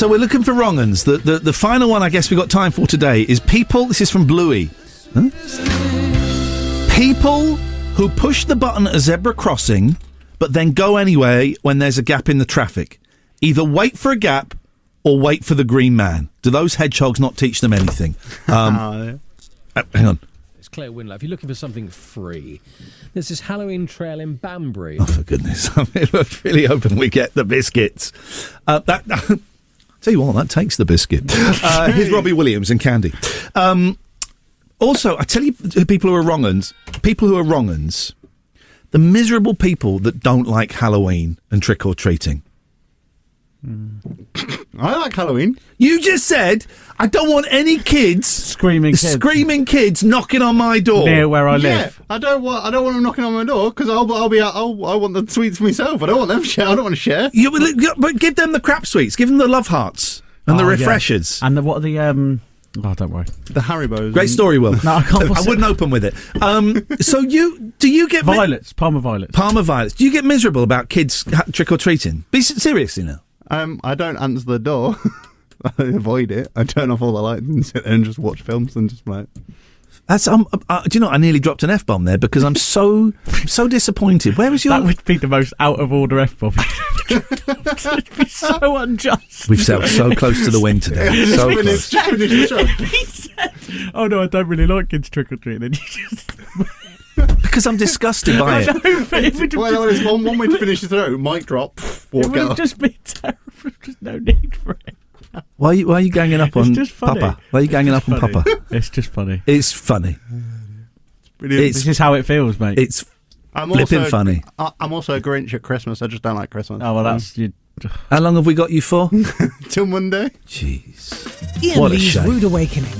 So we're looking for wrong uns. The final one I guess we've got time for today is people... This is from Bluey. Huh? People who push the button at a zebra crossing but then go anyway when there's a gap in the traffic. Either wait for a gap or wait for the green man. Do those hedgehogs not teach them anything? Hang on. It's Claire Winlow. If you're looking for something free, there's this Halloween trail in Banbury. Oh, for goodness. I was really hoping we get the biscuits. Tell you what, that takes the biscuit. Here's Robbie Williams and Candy. Also, I tell you, people who are wrong-uns, the miserable people that don't like Halloween and trick-or-treating. I like Halloween. You just said, I don't want any kids... Screaming kids knocking on my door. Near where I live. I don't want them knocking on my door, because I want the sweets myself. I don't want them to share. I don't want to share. But give them the crap sweets. Give them the love hearts and the refreshers. Yeah. And what are the... Oh, don't worry. The Haribos. Great story, Will. No, I can't. I wouldn't open with it. So do you get... Violets. Palmer violets. Palmer violets. Do you get miserable about kids trick-or-treating? Seriously now. I don't answer the door. I avoid it. I turn off all the lights and sit there and just watch films and just like... That's do you know, I nearly dropped an F-bomb there because I'm so disappointed. Where is your... That would be the most out-of-order F-bomb. It'd be so unjust. We've sailed so close to the wind today. So close. He said, oh no, I don't really like kids trick-or-treating. Because I'm disgusted by it. There's one way to finish the throw. Mic drop. It would have just been terrible. There's no need for it. Why are you ganging up on just funny. Papa? Why are you ganging up on Papa? It's just funny. It's funny. This is how it feels, mate. It's flipping funny. I'm also a Grinch at Christmas. I just don't like Christmas. Oh, well, that's... How long have we got you for? Till Monday. Jeez. Iain What a Lee's shame. Rude Awakening.